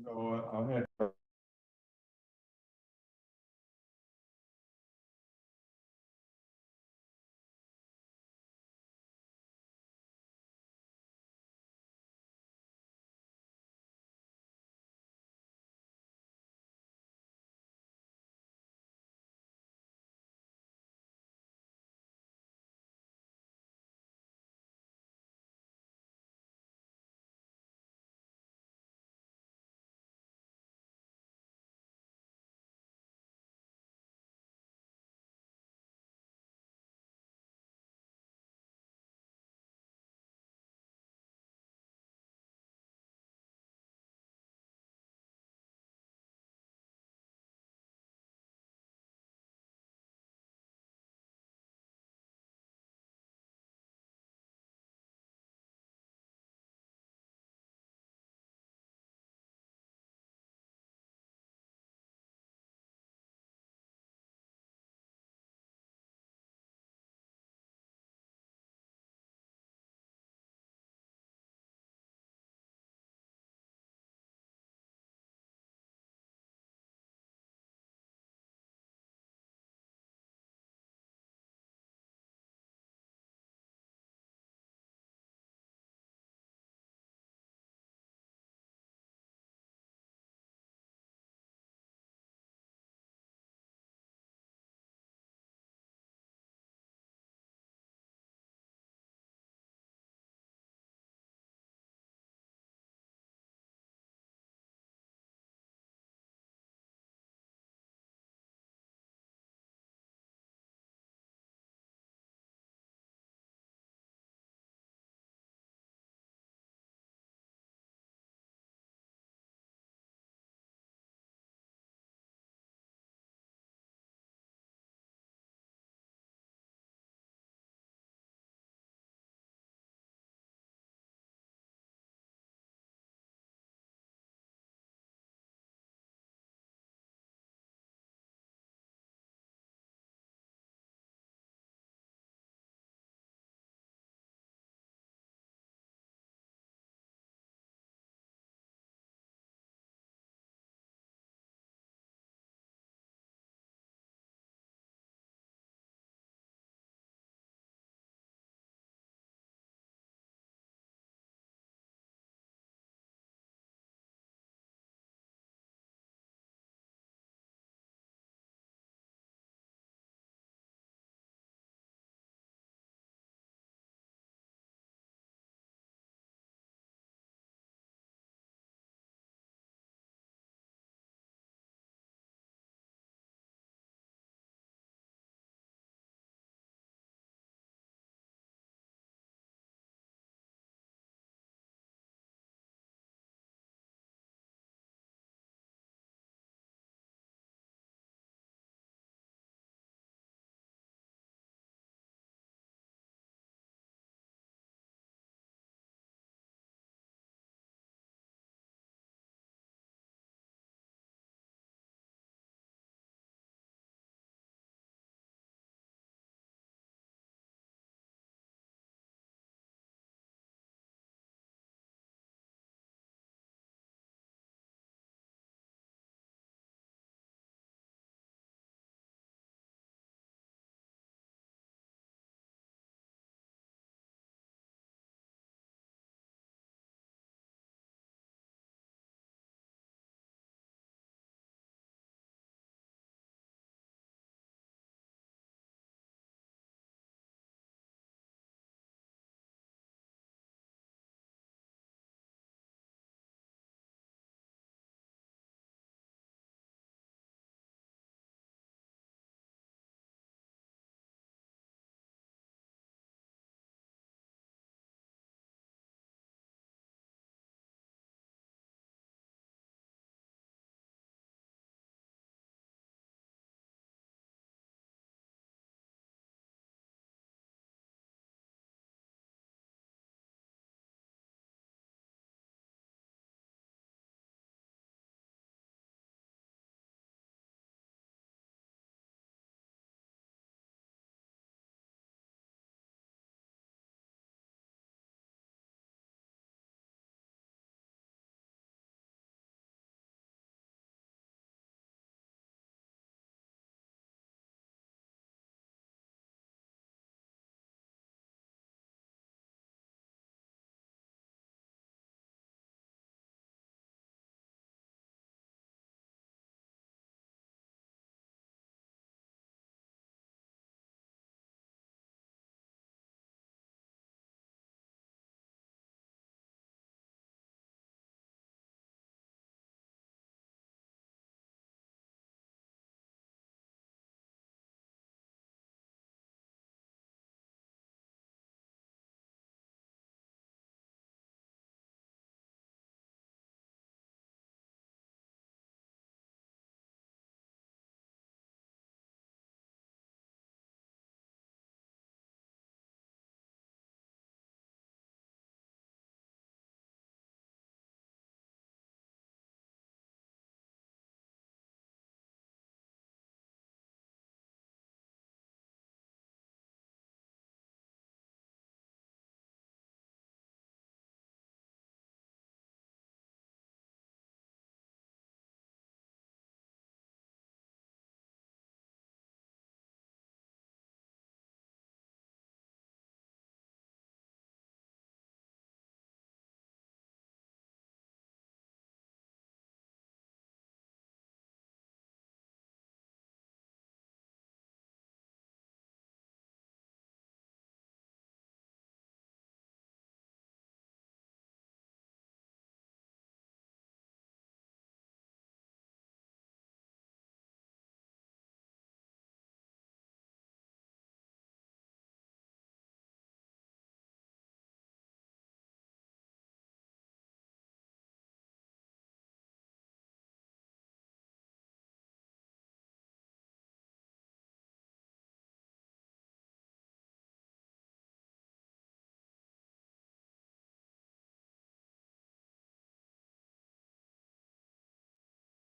เอาเนี่ย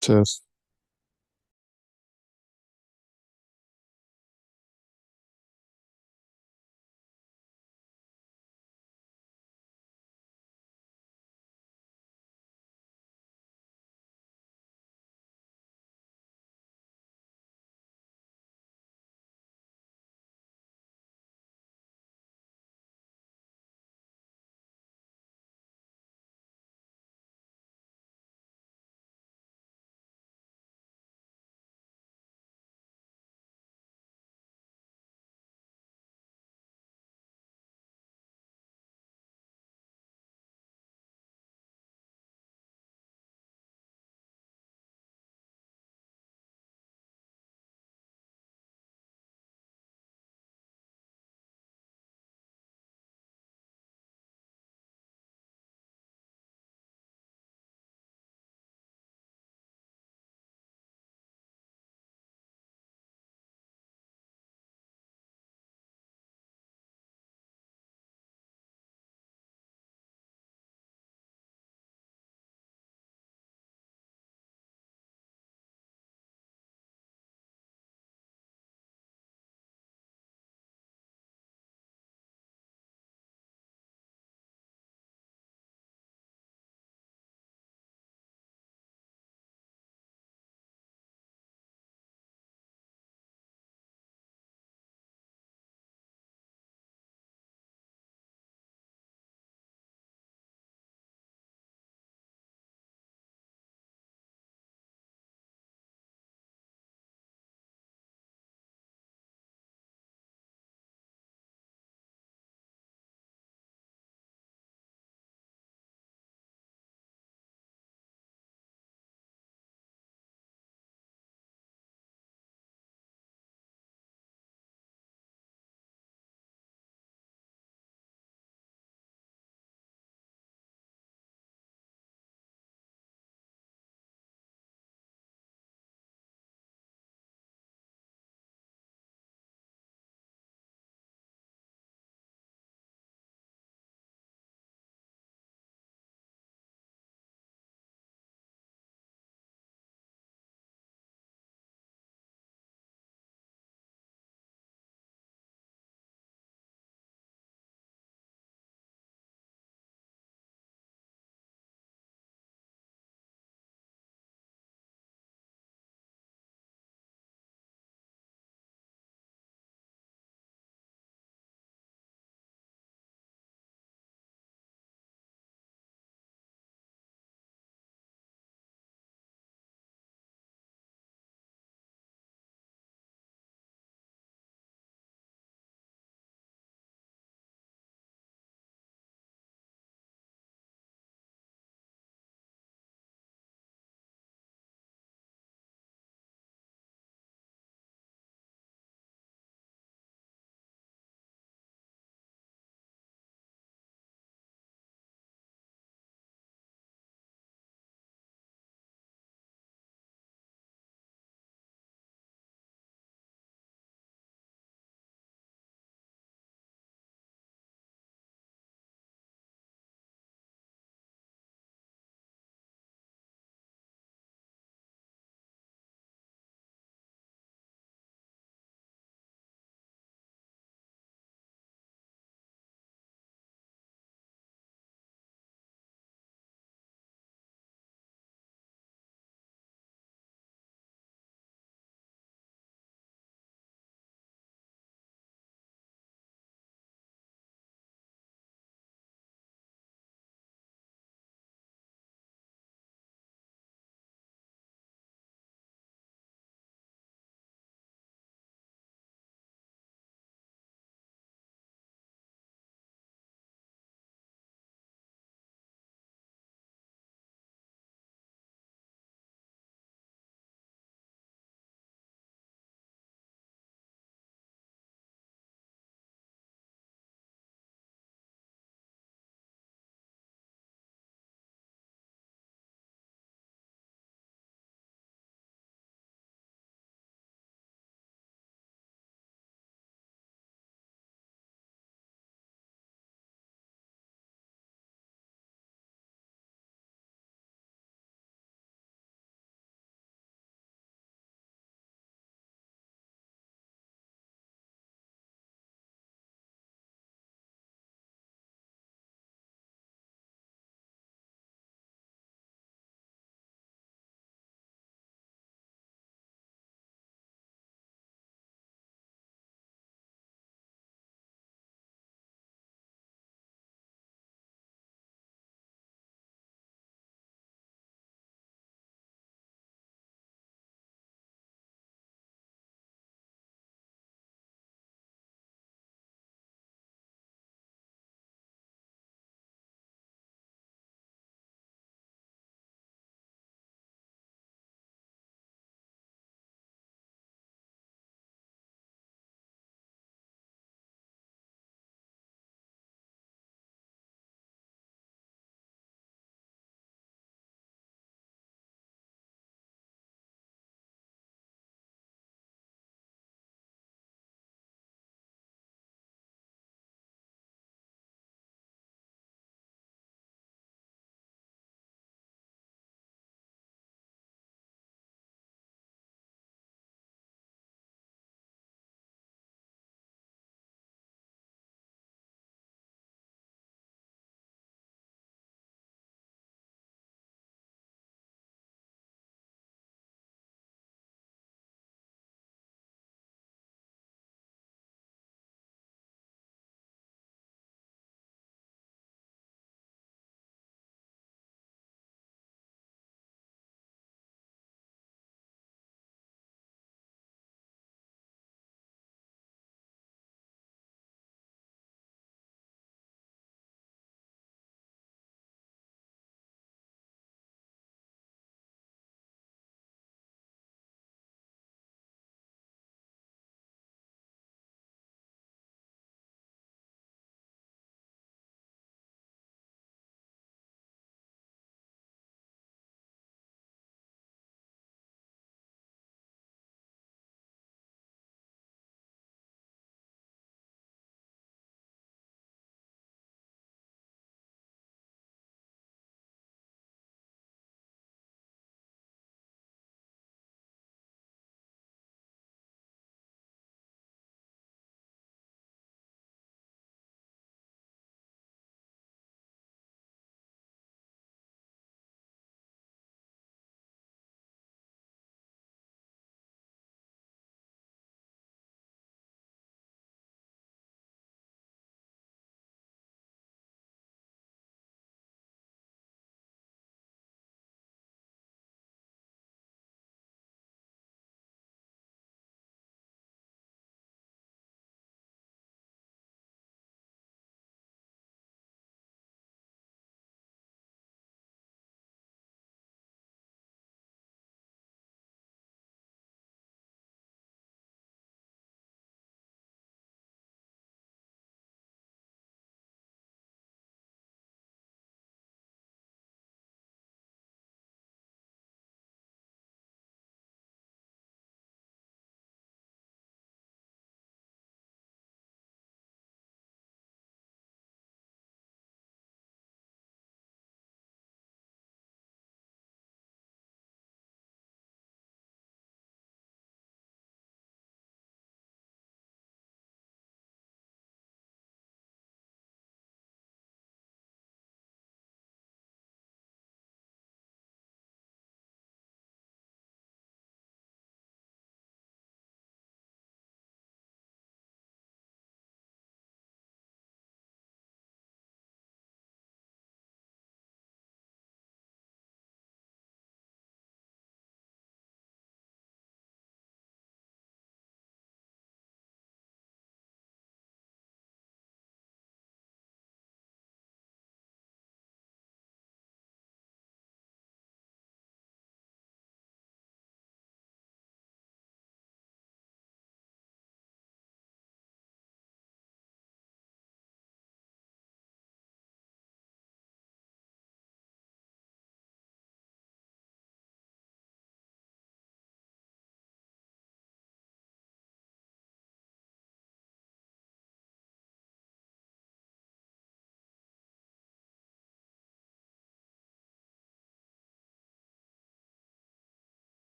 Cześć.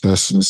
Testing.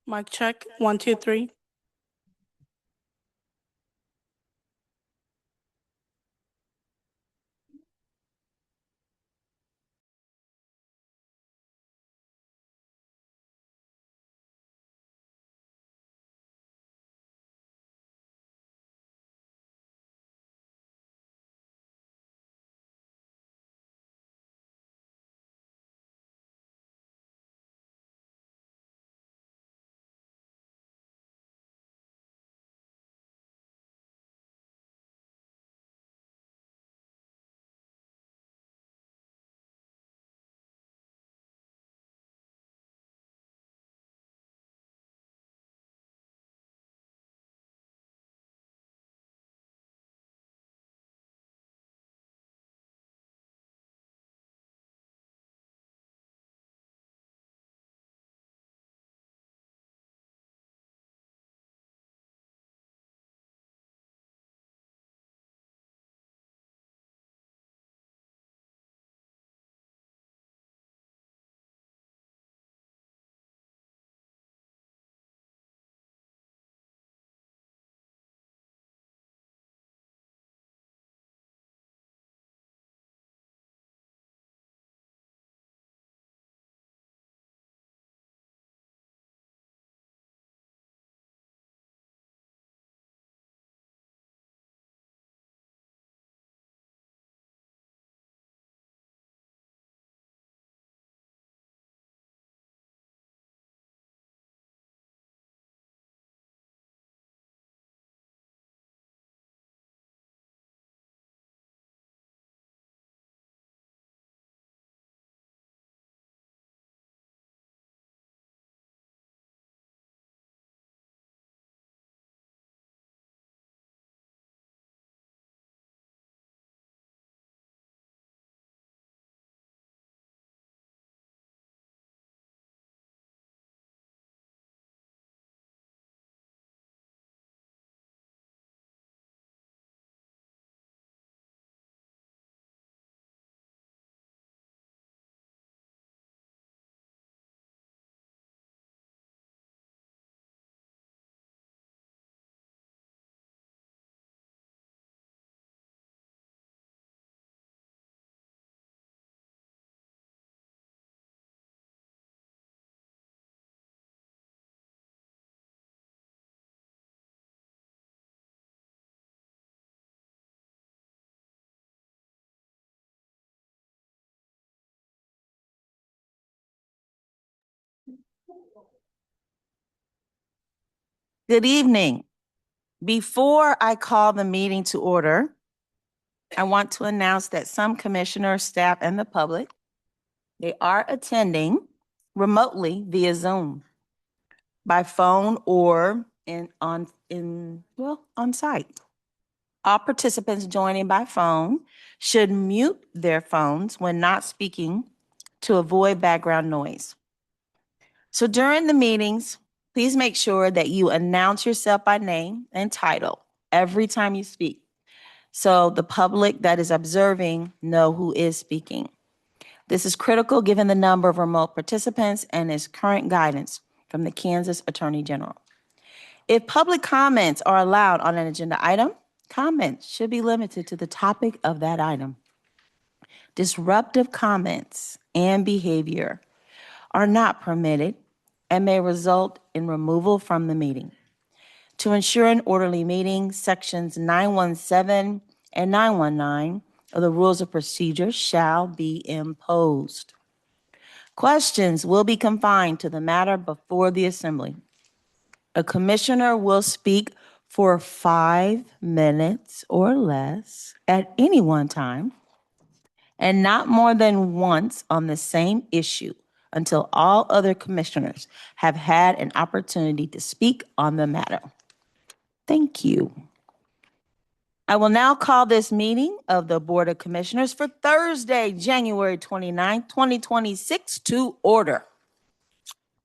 Mic check, 1, 2, 3. Good evening. Before I call the meeting to order, I want to announce that some commissioners, staff, and the public, they are attending remotely via Zoom, by phone or on site. All participants joining by phone should mute their phones when not speaking to avoid background noise. So during the meetings, please make sure that you announce yourself by name and title every time you speak, so the public that is observing know who is speaking. This is critical given the number of remote participants and is current guidance from the Kansas Attorney General. If public comments are allowed on an agenda item, comments should be limited to the topic of that item. Disruptive comments and behavior are not permitted and may result in removal from the meeting. To ensure an orderly meeting, Sections 917 and 919 of the Rules of Procedure shall be imposed. Questions will be confined to the matter before the Assembly. A commissioner will speak for 5 minutes or less at any one time, and not more than once on the same issue until all other commissioners have had an opportunity to speak on the matter. Thank you. I will now call this meeting of the Board of Commissioners for Thursday, January 29th, 2026 to order.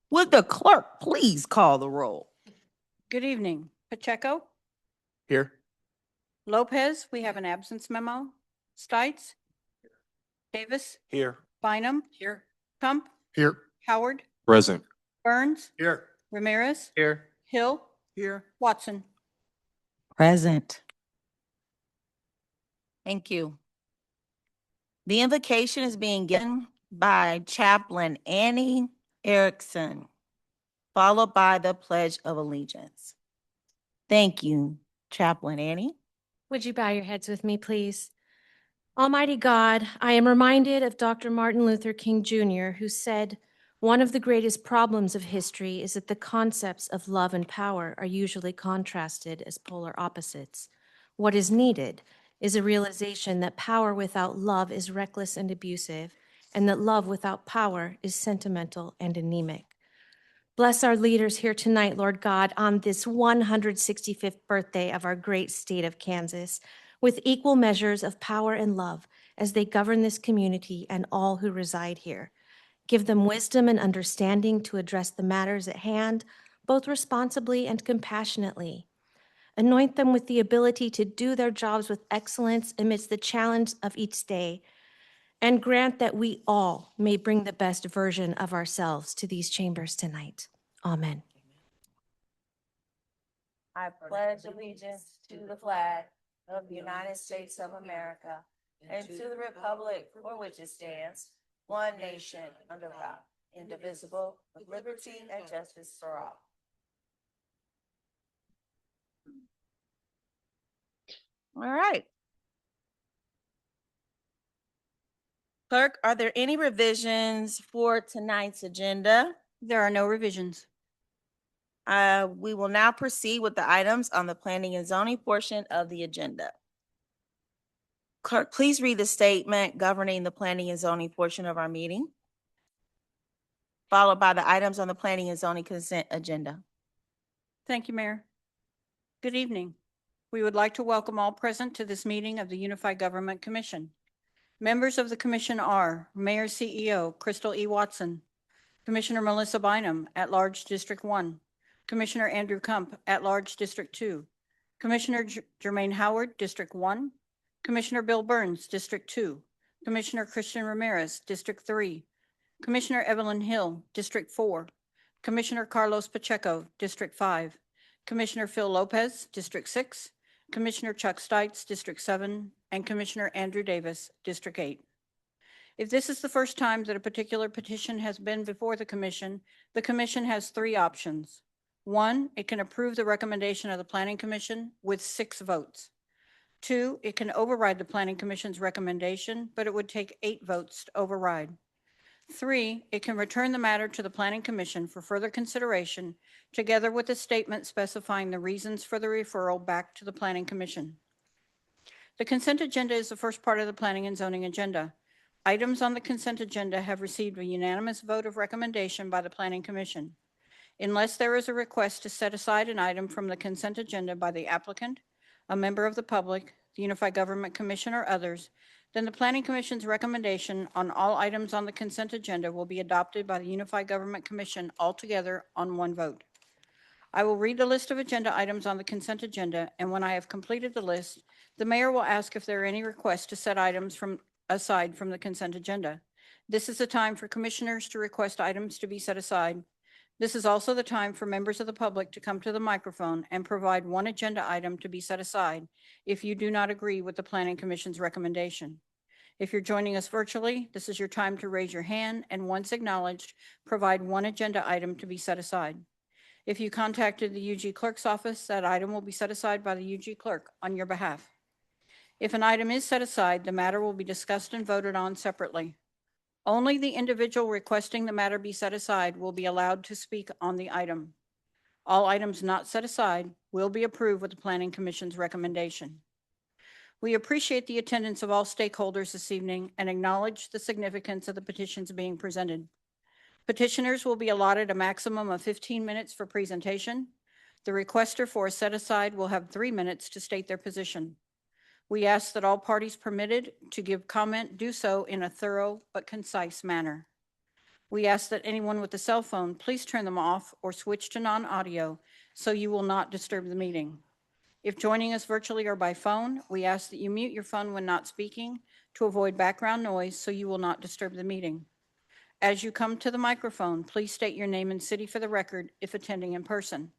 Would the clerk please call the roll? Good evening. Pacheco, Here. Lopez, we have an absence memo. Stites, Davis, Here. Bynum. Here. Kump, Here. Howard, Present. Burns, Here. Ramirez, Here. Hill, Here. Watson. Present. Thank you. The invocation is being given by Chaplain Annie Erickson, followed by the Pledge of Allegiance. Thank you, Chaplain Annie. Would you bow your heads with me, please? Almighty God, I am reminded of Dr. Martin Luther King Jr., who said, "One of the greatest problems of history is that the concepts of love and power are usually contrasted as polar opposites. What is needed is a realization that power without love is reckless and abusive, and that love without power is sentimental and anemic." Bless our leaders here tonight, Lord God, on this 165th birthday of our great state of Kansas, with equal measures of power and love as they govern this community and all who reside here. Give them wisdom and understanding to address the matters at hand, both responsibly and compassionately. Anoint them with the ability to do their jobs with excellence amidst the challenge of each day, and grant that we all may bring the best version of ourselves to these chambers tonight. Amen. I pledge allegiance to the flag of the United States of America and to the republic for which it stands, one nation under God, indivisible, with liberty and justice for all. All right. Clerk, are there any revisions for tonight's agenda? There are no revisions. We will now proceed with the items on the planning and zoning portion of the agenda. Clerk, please read the statement governing the planning and zoning portion of our meeting, followed by the items on the planning and zoning consent agenda. Thank you, Mayor. Good evening. We would like to welcome all present to this meeting of the Unified Government Commission. Members of the commission are Mayor CEO Crystal E. Watson, Commissioner Melissa Bynum, at-large District 1, Commissioner Andrew Kump, at-large District 2, Commissioner Jermaine Howard, District 1, Commissioner Bill Burns, District 2, Commissioner Christian Ramirez, District 3, Commissioner Evelyn Hill, District 4, Commissioner Carlos Pacheco, District 5, Commissioner Phil Lopez, District 6, Commissioner Chuck Stites, District 7, and Commissioner Andrew Davis, District 8. If this is the first time that a particular petition has been before the commission has 3 options. 1, it can approve the recommendation of the Planning Commission with 6 votes. 2, it can override the Planning Commission's recommendation, but it would take 8 votes to override. 3, it can return the matter to the Planning Commission for further consideration, together with a statement specifying the reasons for the referral back to the Planning Commission. The consent agenda is the first part of the Planning and Zoning agenda. Items on the consent agenda have received a unanimous vote of recommendation by the Planning Commission. Unless there is a request to set aside an item from the consent agenda by the applicant, a member of the public, the Unified Government Commission, or others, then the Planning Commission's recommendation on all items on the consent agenda will be adopted by the Unified Government Commission altogether on one vote. I will read the list of agenda items on the consent agenda, and when I have completed the list, the mayor will ask if there are any requests to set items aside from the consent agenda. This is the time for commissioners to request items to be set aside. This is also the time for members of the public to come to the microphone and provide one agenda item to be set aside if you do not agree with the Planning Commission's recommendation. If you're joining us virtually, this is your time to raise your hand and, once acknowledged, provide one agenda item to be set aside. If you contacted the UG Clerk's office, that item will be set aside by the UG Clerk on your behalf. If an item is set aside, the matter will be discussed and voted on separately. Only the individual requesting the matter be set aside will be allowed to speak on the item. All items not set aside will be approved with the Planning Commission's recommendation. We appreciate the attendance of all stakeholders this evening and acknowledge the significance of the petitions being presented. Petitioners will be allotted a maximum of 15 minutes for presentation. The requester for a set-aside will have 3 minutes to state their position. We ask that all parties permitted to give comment do so in a thorough but concise manner. We ask that anyone with a cell phone please turn them off or switch to non-audio so you will not disturb the meeting. If joining us virtually or by phone, we ask that you mute your phone when not speaking to avoid background noise so you will not disturb the meeting. As you come to the microphone, please state your name and city for the record if attending in person.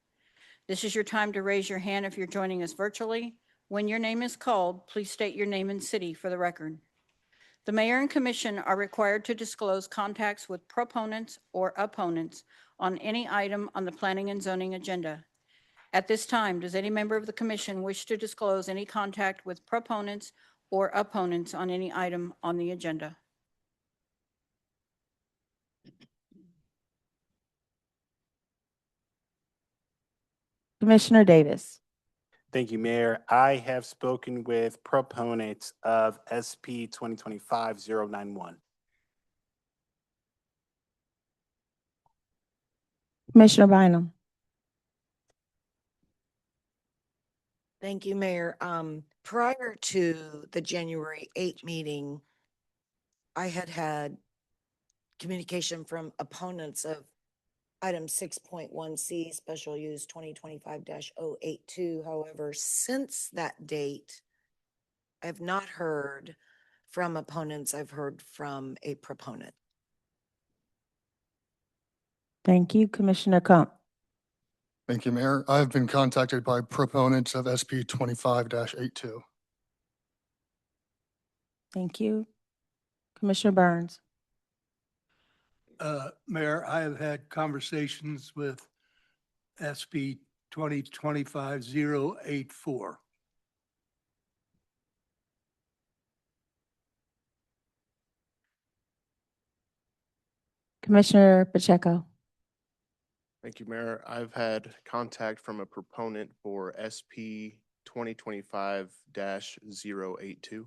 This is your time to raise your hand if you're joining us virtually. When your name is called, please state your name and city for the record. The mayor and commission are required to disclose contacts with proponents or opponents on any item on the planning and zoning agenda. At this time, does any member of the commission wish to disclose any contact with proponents or opponents on any item on the agenda? Commissioner Davis. Thank you, Mayor. I have spoken with proponents of SP 2025-091. Commissioner Bynum. Thank you, Mayor. Prior to the January 8 meeting, I had communication from opponents of item 6.1C, special use 2025-082. However, since that date, I have not heard from opponents. I've heard from a proponent. Thank you. Commissioner Crump. Thank you, Mayor. I've been contacted by proponents of SP 25-82. Thank you. Commissioner Burns. Mayor, I have had conversations with SB 2025-084. Commissioner Pacheco. Thank you, Mayor. I've had contact from a proponent for SP 2025-082.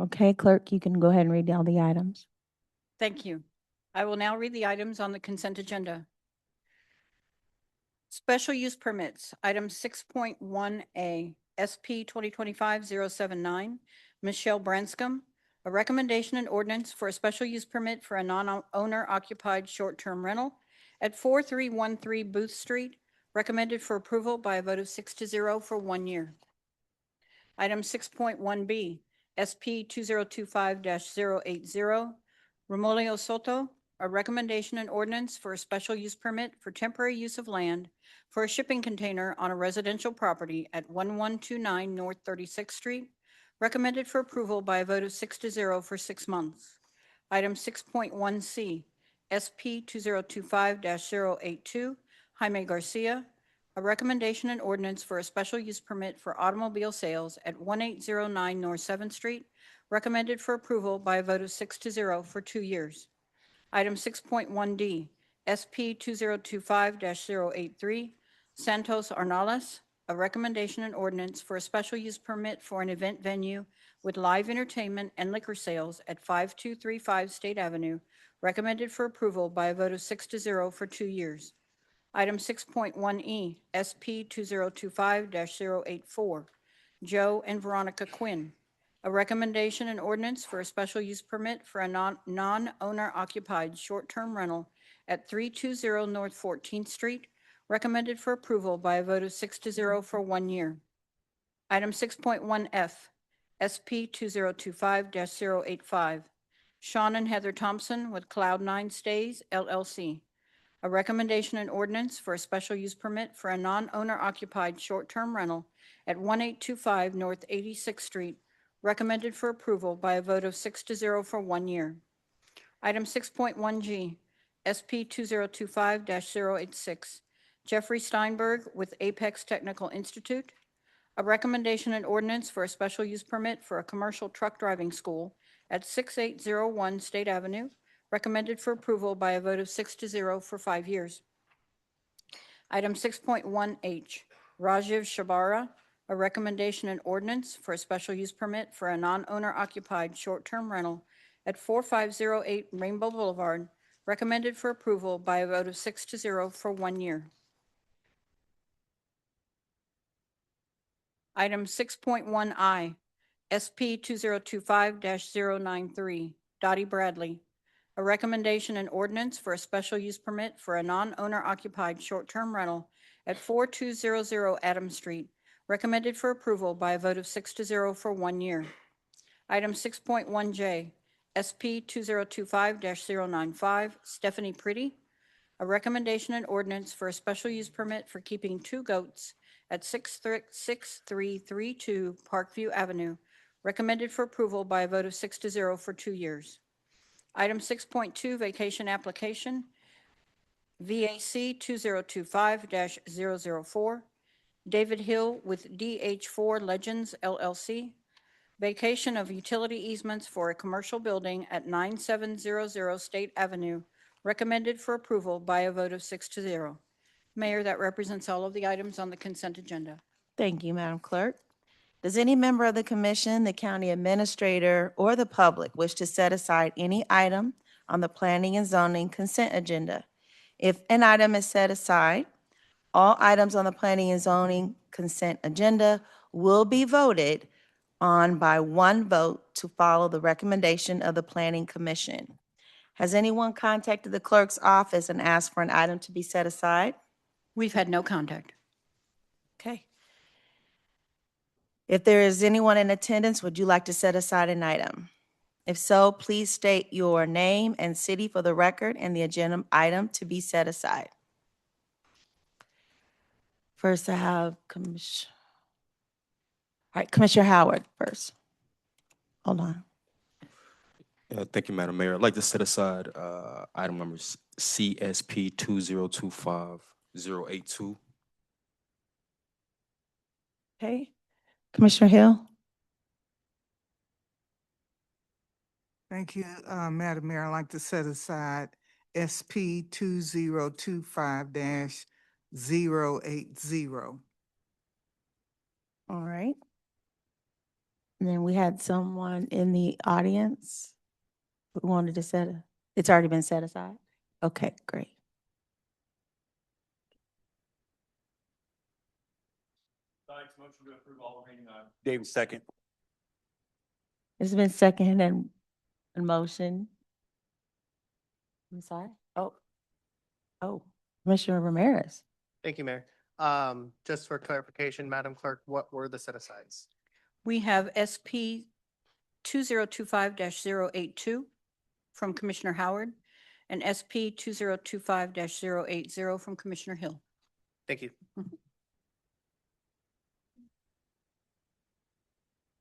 Okay, clerk, you can go ahead and read all the items. Thank you. I will now read the items on the consent agenda. Special use permits, item 6.1A, SP 2025-079, Michelle Branscombe, a recommendation and ordinance for a special use permit for a non-owner occupied short-term rental at 4313 Booth Street, recommended for approval by a vote of 6-0 for 1 year. Item 6.1B, SP 2025-080, Romolio Soto, a recommendation and ordinance for a special use permit for temporary use of land for a shipping container on a residential property at 1129 North 36th Street, recommended for approval by a vote of 6-0 for 6 months. Item 6.1C, SP 2025-082, Jaime Garcia, a recommendation and ordinance for a special use permit for automobile sales at 1809 North 7th Street, recommended for approval by a vote of 6-0 for 2 years. Item 6.1D, SP 2025-083, Santos Arnales, a recommendation and ordinance for a special use permit for an event venue with live entertainment and liquor sales at 5235 State Avenue, recommended for approval by a vote of 6-0 for 2 years. Item 6.1E, SP 2025-084, Joe and Veronica Quinn, a recommendation and ordinance for a special use permit for a non-owner occupied short-term rental at 320 North 14th Street, recommended for approval by a vote of 6-0 for 1 year. Item 6.1F, SP 2025-085, Sean and Heather Thompson with Cloud9 Stays, LLC, a recommendation and ordinance for a special use permit for a non-owner occupied short-term rental at 1825 North 86th Street, recommended for approval by a vote of 6-0 for 1 year. Item 6.1G, SP 2025-086, Jeffrey Steinberg with Apex Technical Institute. A recommendation and ordinance for a special use permit for a commercial truck driving school at 6801 State Avenue, recommended for approval by a vote of 6-0 for 5 years. Item 6.1H, Rajiv Shabara, a recommendation and ordinance for a special use permit for a non-owner occupied short-term rental at 4508 Rainbow Boulevard, recommended for approval by a vote of 6-0 for 1 year. Item 6.1I, SP 2025-093, Dottie Bradley, a recommendation and ordinance for a special use permit for a non-owner occupied short-term rental at 4200 Adams Street, recommended for approval by a vote of 6-0 for 1 year. Item 6.1J, SP 2025-095, Stephanie Pretty, a recommendation and ordinance for a special use permit for keeping 2 goats at 6332 Parkview Avenue, recommended for approval by a vote of 6-0 for 2 years. Item 6.2, vacation application, VAC 2025-004, David Hill with DH4 Legends LLC, vacation of utility easements for a commercial building at 9700 State Avenue, recommended for approval by a vote of 6-0. Mayor, that represents all of the items on the consent agenda. Thank you, Madam Clerk. Does any member of the commission, the county administrator, or the public wish to set aside any item on the planning and zoning consent agenda? If an item is set aside, all items on the planning and zoning consent agenda will be voted on by one vote to follow the recommendation of the Planning Commission. Has anyone contacted the clerk's office and asked for an item to be set aside? We've had no contact. Okay. If there is anyone in attendance, would you like to set aside an item? If so, please state your name and city for the record and the agenda item to be set aside. First, I have Commissioner Howard first. Hold on. Thank you, Madam Mayor. I'd like to set aside item number CSP 2025-082. Okay. Commissioner Hill? Thank you, Madam Mayor. I'd like to set aside SP 2025-080. All right. And then we had someone in the audience who wanted to it's already been set aside? Okay, great. David, second. It's been seconded and motion. I'm sorry? Oh, Commissioner Ramirez. Thank you, Mayor. Just for clarification, Madam Clerk, what were the set-asides? We have SP 2025-082 from Commissioner Howard and SP 2025-080 from Commissioner Hill. Thank you.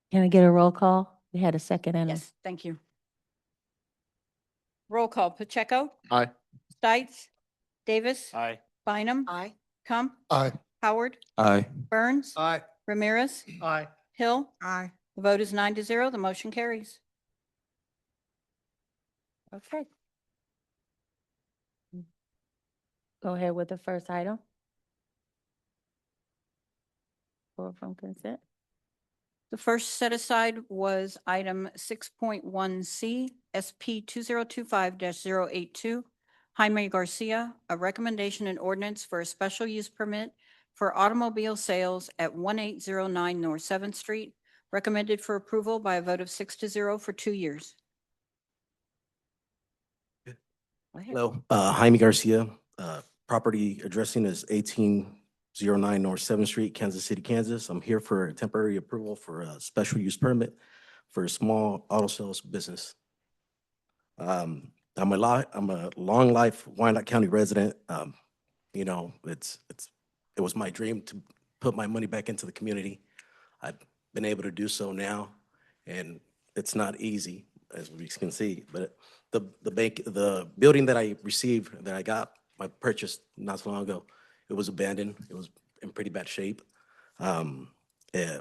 Can I get a roll call? We had a second and Yes, thank you. Roll call, Pacheco, Aye. Stites, Davis, Aye. Bynum, Aye. Kump, Aye. Howard, Aye. Burns, Aye. Ramirez, Aye. Hill. Aye. The vote is 9-0. The motion carries. Okay. Go ahead with the first item. Or from consent. The first set aside was item 6.1C, SP 2025-082, Jaime Garcia, a recommendation and ordinance for a special use permit for automobile sales at 1809 North 7th Street, recommended for approval by a vote of 6-0 for 2 years. Go ahead. Hello, Jaime Garcia. Property addressing is 1809 North 7th Street, Kansas City, Kansas. I'm here for a temporary approval for a special use permit for a small auto sales business. I'm a long life Wyandotte County resident. You know, it was my dream to put my money back into the community. I've been able to do so now, And it's not easy, as we can see, but the building that I received, that I purchased not so long ago, it was abandoned. It was in pretty bad shape. Um, eh,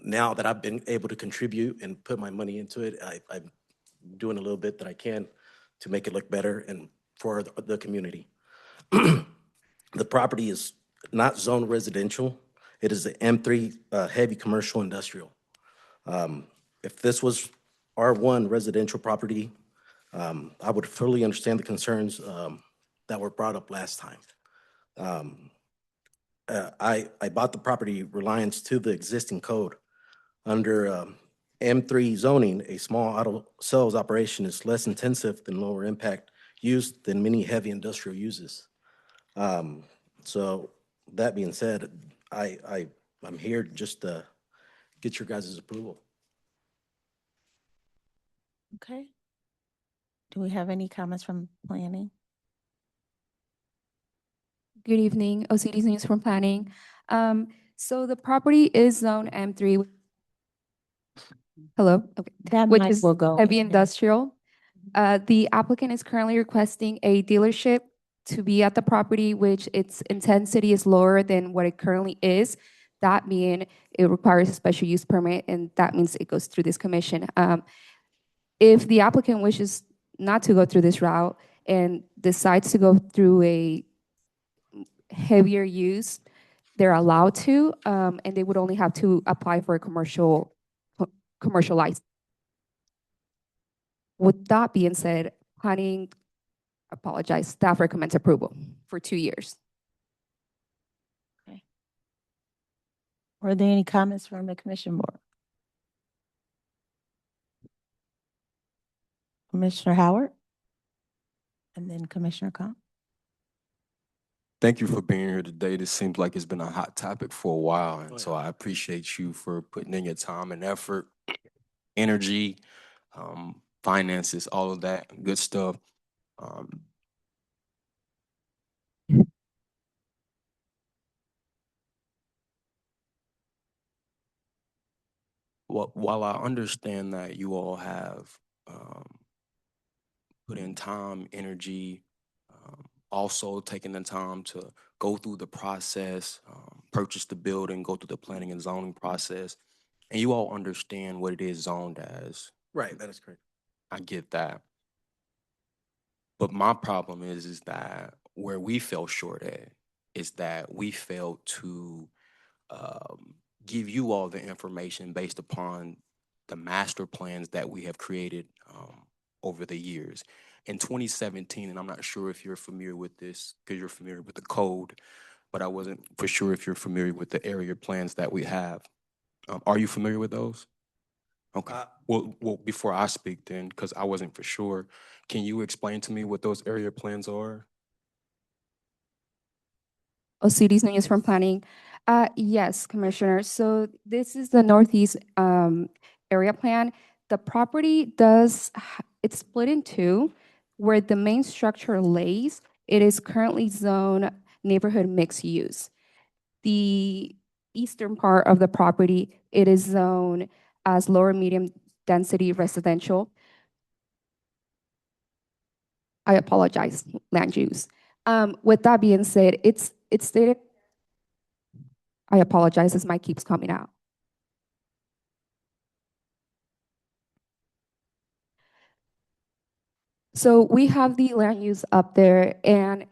Now that I've been able to contribute and put my money into it, I'm doing a little bit that I can to make it look better and for the community. The property is not zoned residential. It is an M3 heavy commercial industrial. If this was R1 residential property, I would fully understand the concerns that were brought up last time. I bought the property reliance to the existing code. Under M3 zoning, a small auto sales operation is less intensive than lower impact use than many heavy industrial uses. So that being said, I'm here just to get your guys' approval. Okay. Do we have any comments from planning? Good evening, OCD's News from Planning. So the property is zone M3. Hello, okay, That which mic is will go heavy in. industrial. The applicant is currently requesting a dealership to be at the property, which its intensity is lower than what it currently is. That being, it requires a special use permit, and that means it goes through this commission. If the applicant wishes not to go through this route and decides to go through a heavier use, they're allowed to, and they would only have to apply for a commercial license. With that being said, staff recommends approval for 2 years. Were there any comments from the commission board? Commissioner Howard? And then Commissioner Khan? Thank you for being here today. This seems like it's been a hot topic for a while, and so I appreciate you for putting in your time and effort, energy, finances, all of that good stuff. While I understand that you all have put in time, energy, also taking the time to go through the process, purchase the building, go through the planning and zoning process, and you all understand what it is zoned as. Right, that is correct. I get that. But my problem is that where we fell short at is that we failed to give you all the information based upon the master plans that we have created over the years. In 2017, and I'm not sure if you're familiar with this because you're familiar with the code, but I wasn't for sure if you're familiar with the area plans that we have. Are you familiar with those? Okay. Well, before I speak then, because I wasn't for sure, can you explain to me what those area plans are? OCD's News from Planning. Yes, Commissioner. So this is the Northeast area plan. The property it's split in two, where the main structure lays. It is currently zoned neighborhood mixed use. The eastern part of the property, it is zoned as lower medium density residential. I apologize, land use. With that being said, it's stated, I apologize, this mic keeps coming out. So we have the land use up there, and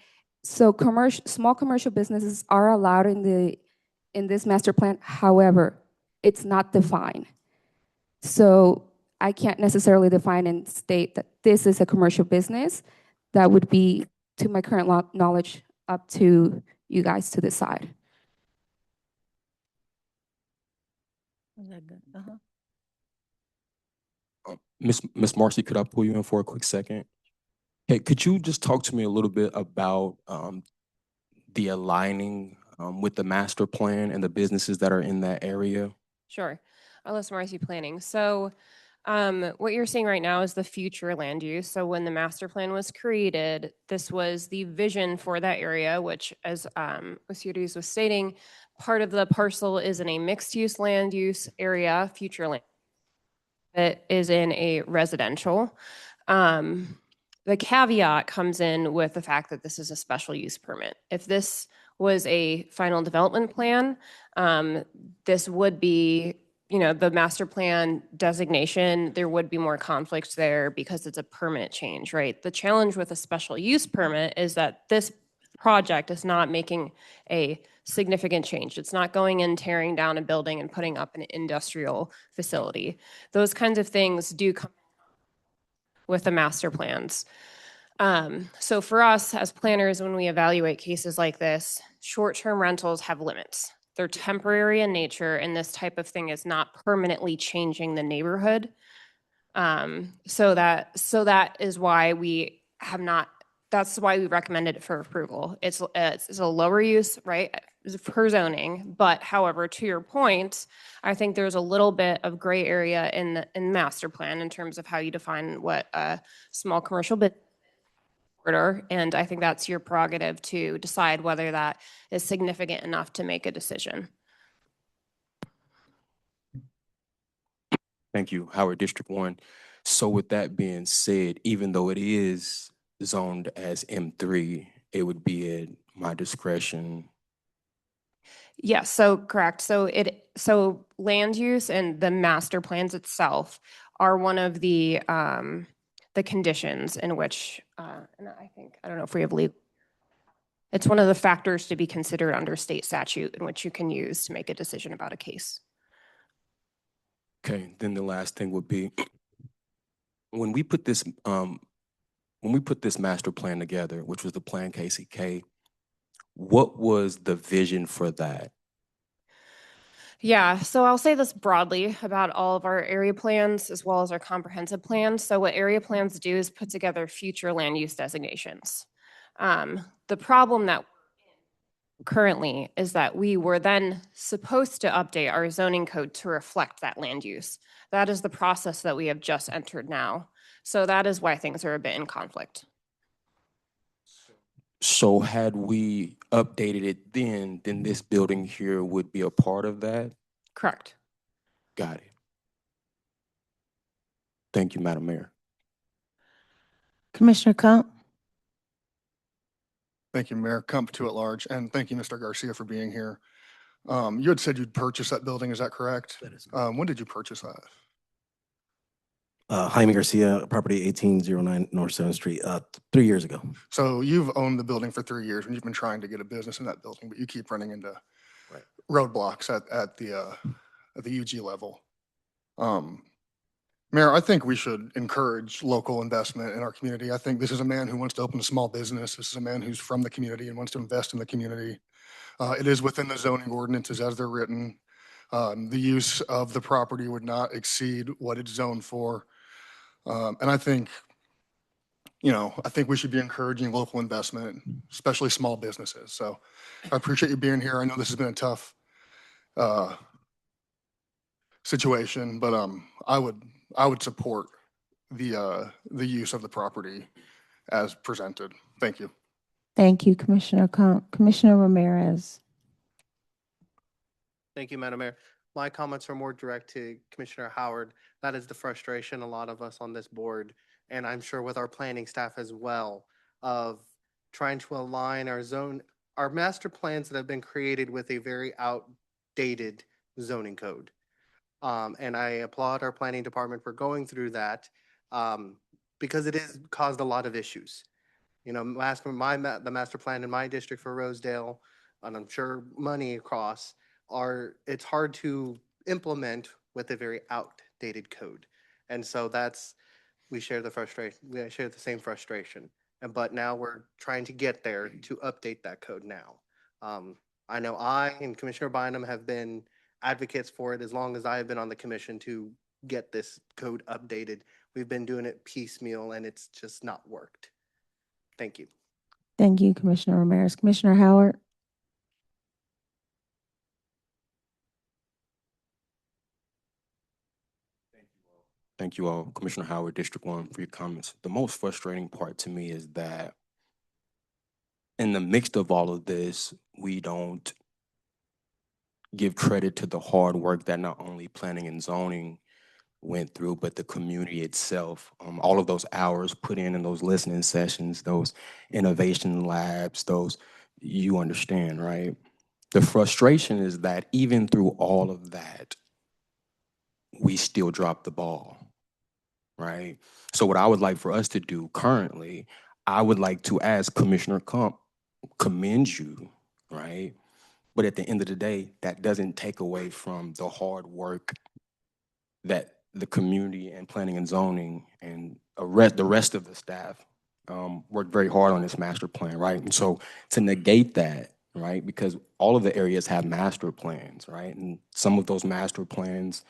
so small commercial businesses are allowed in this master plan. However, it's not defined. So I can't necessarily define and state that this is a commercial business. That would be, to my current knowledge, up to you guys to decide. Was that good? Miss Marcy, could I pull you in for a quick second? Hey, could you just talk to me a little bit about the aligning with the master plan and the businesses that are in that area? Sure. Alice Marcy Planning. So what you're seeing right now is the future land use. So when the master plan was created, this was the vision for that area, which as Osiris was stating, part of the parcel is in a mixed use land use area, future land. it is in a residential. The caveat comes in with the fact that this is a special use permit. If this was a final development plan, this would be, the master plan designation, there would be more conflict there because it's a permit change, right? The challenge with a special use permit is that this project is not making a significant change. It's not going and tearing down a building and putting up an industrial facility. Those kinds of things do come with the master plans. So for us as planners, when we evaluate cases like this, short-term rentals have limits. They're temporary in nature, and this type of thing is not permanently changing the neighborhood. So that is why we have not. That's why we recommended it for approval. It's a lower use, right, per zoning. But however, to your point, I think there's a little bit of gray area in the master plan in terms of how you define what a small commercial business order, and I think that's your prerogative to decide whether that is significant enough to make a decision. Thank you, Howard, District 1. So with that being said, even though it is zoned as M3, it would be at my discretion. Yes, so correct. So land use and the master plans itself are one of the conditions in which, and I don't know if we have legal. It's one of the factors to be considered under state statute in which you can use to make a decision about a case. Okay, then the last thing would be, when we put this master plan together, which was the Plan KCK, what was the vision for that? Yeah, so I'll say this broadly about all of our area plans as well as our comprehensive plans. So what area plans do is put together future land use designations. The problem that currently is that we were then supposed to update our zoning code to reflect that land use. That is the process that we have just entered now. So that is why things are a bit in conflict. So had we updated it then this building here would be a part of that? Correct. Got it. Thank you, Madam Mayor. Commissioner Kump? Thank you, Mayor Kump, two at large, and thank you, Mr. Garcia, for being here. You had said you'd purchase that building, is that correct? That is When did you purchase that? Jaime Garcia, property 1809 North 7th Street, 3 years ago. So you've owned the building for 3 years and you've been trying to get a business in that building, but you keep running into Right. roadblocks at the UG level. Mayor, I think we should encourage local investment in our community. I think this is a man who wants to open a small business. This is a man who's from the community and wants to invest in the community. It is within the zoning ordinances as they're written. The use of the property would not exceed what it's zoned for. And I think we should be encouraging local investment, especially small businesses. So I appreciate you being here. I know this has been a tough situation, but I would support the use of the property as presented. Thank you. Thank you, Commissioner Kump. Commissioner Ramirez? Thank you, Madam Mayor. My comments are more direct to Commissioner Howard. That is the frustration a lot of us on this board, and I'm sure with our planning staff as well, of trying to align our master plans that have been created with a very outdated zoning code. And I applaud our planning department for going through that because it has caused a lot of issues. The master plan in my district for Rosedale, and I'm sure money across, it's hard to implement with a very outdated code. And so we share the frustration. We share the same frustration. But now we're trying to get there to update that code now. I know I and Commissioner Bynum have been advocates for it as long as I have been on the commission to get this code updated. We've been doing it piecemeal and it's just not worked. Thank you. Thank you, Commissioner Ramirez. Commissioner Howard? Thank you all, Commissioner Howard, District 1, for your comments. The most frustrating part to me is that in the midst of all of this, we don't give credit to the hard work that not only planning and zoning, went through, but the community itself, all of those hours put in those listening sessions, those innovation labs, those, you understand, right? The frustration is that even through all of that, we still drop the ball, right? So what I would like for us to do currently, I would like to, as Commissioner Kump, commend you, right? But at the end of the day, that doesn't take away from the hard work that the community and planning and zoning and the rest of the staff worked very hard on this master plan, right? And so to negate that, right, because all of the areas have master plans, right? And some of those master plans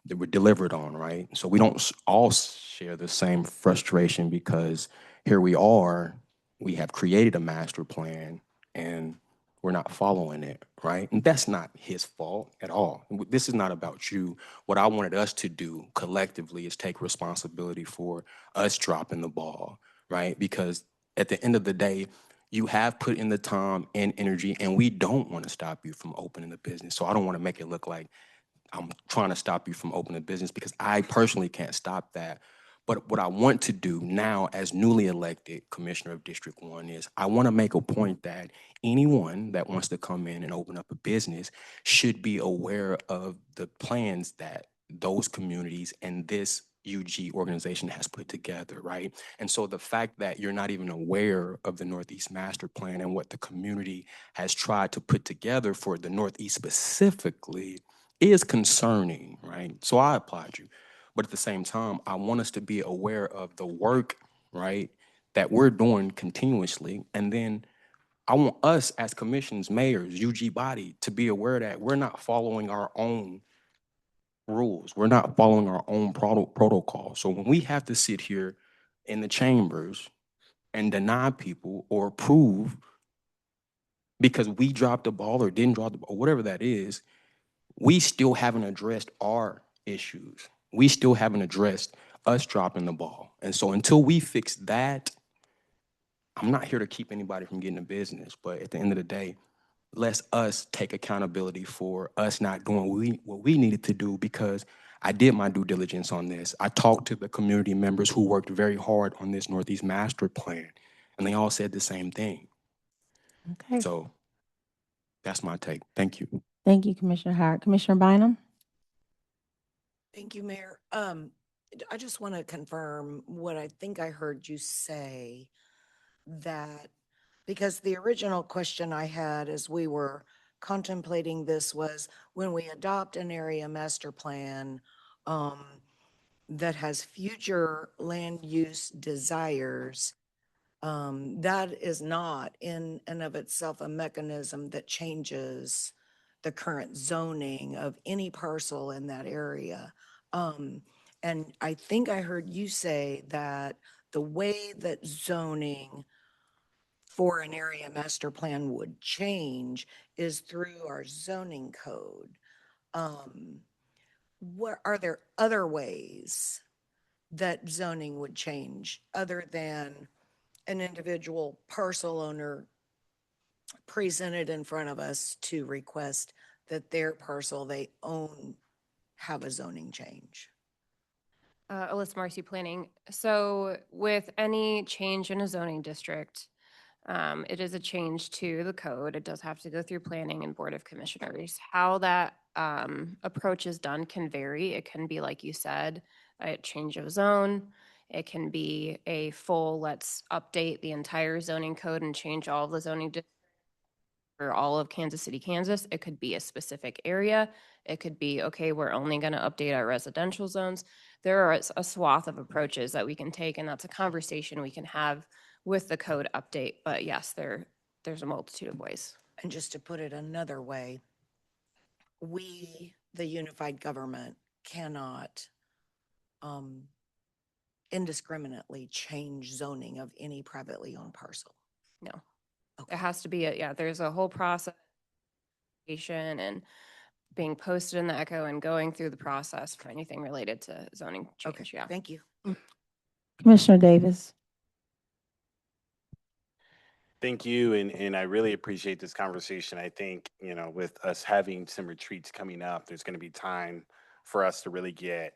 that were delivered on, right? So we don't all share the same frustration because here we are, we have created a master plan and we're not following it, right? And that's not his fault at all. This is not about you. What I wanted us to do collectively is take responsibility for us dropping the ball, right? Because at the end of the day, you have put in the time and energy, and we don't want to stop you from opening the business. So I don't want to make it look like I'm trying to stop you from opening a business, because I personally can't stop that. But what I want to do now as newly elected Commissioner of District 1 is I want to make a point that anyone that wants to come in and open up a business should be aware of the plans that those communities and this UG organization has put together, right? And so the fact that you're not even aware of the Northeast Master Plan and what the community has tried to put together for the Northeast specifically is concerning, right? So I applaud you. But at the same time, I want us to be aware of the work, right, that we're doing continuously. And then I want us as commissions, mayors, UG body to be aware that we're not following our own rules. We're not following our own protocol. So when we have to sit here in the chambers and deny people or approve because we dropped the ball or didn't drop the ball, whatever that is, we still haven't addressed our issues. We still haven't addressed us dropping the ball. And so until we fix that, I'm not here to keep anybody from getting a business, but at the end of the day, let's us take accountability for us not doing what we needed to do, because I did my due diligence on this. I talked to the community members who worked very hard on this Northeast Master Plan, and they all said the same thing. Okay. So that's my take. Thank you. Thank you, Commissioner Howard. Commissioner Bynum? Thank you, Mayor. I just want to confirm what I think I heard you say, that because the original question I had as we were contemplating this was, when we adopt an area master plan that has future land use desires, that is not in and of itself a mechanism that changes the current zoning of any parcel in that area. And I think I heard you say that the way that zoning for an area master plan would change is through our zoning code. What are there other ways that zoning would change other than an individual parcel owner presented in front of us to request that their parcel they own have a zoning change? Alyssa Marcy, Planning. So with any change in a zoning district, it is a change to the code. It does have to go through planning and Board of Commissioners. How that approach is done can vary. It can be, like you said, a change of zone. It can be a full, let's update the entire zoning code and change all of the zoning districts for all of Kansas City, Kansas. It could be a specific area. It could be, okay, we're only going to update our residential zones. There are a swath of approaches that we can take, and that's a conversation we can have with the code update. But yes, there's a multitude of ways. And just to put it another way, we, the unified government, cannot indiscriminately change zoning of any privately owned parcel. No. Okay. It has to be, there's a whole process and being posted in the Echo and going through the process for anything related to zoning change. Okay, Yeah. thank you. Commissioner Davis? Thank you, and I really appreciate this conversation. I think, with us having some retreats coming up, there's going to be time for us to really get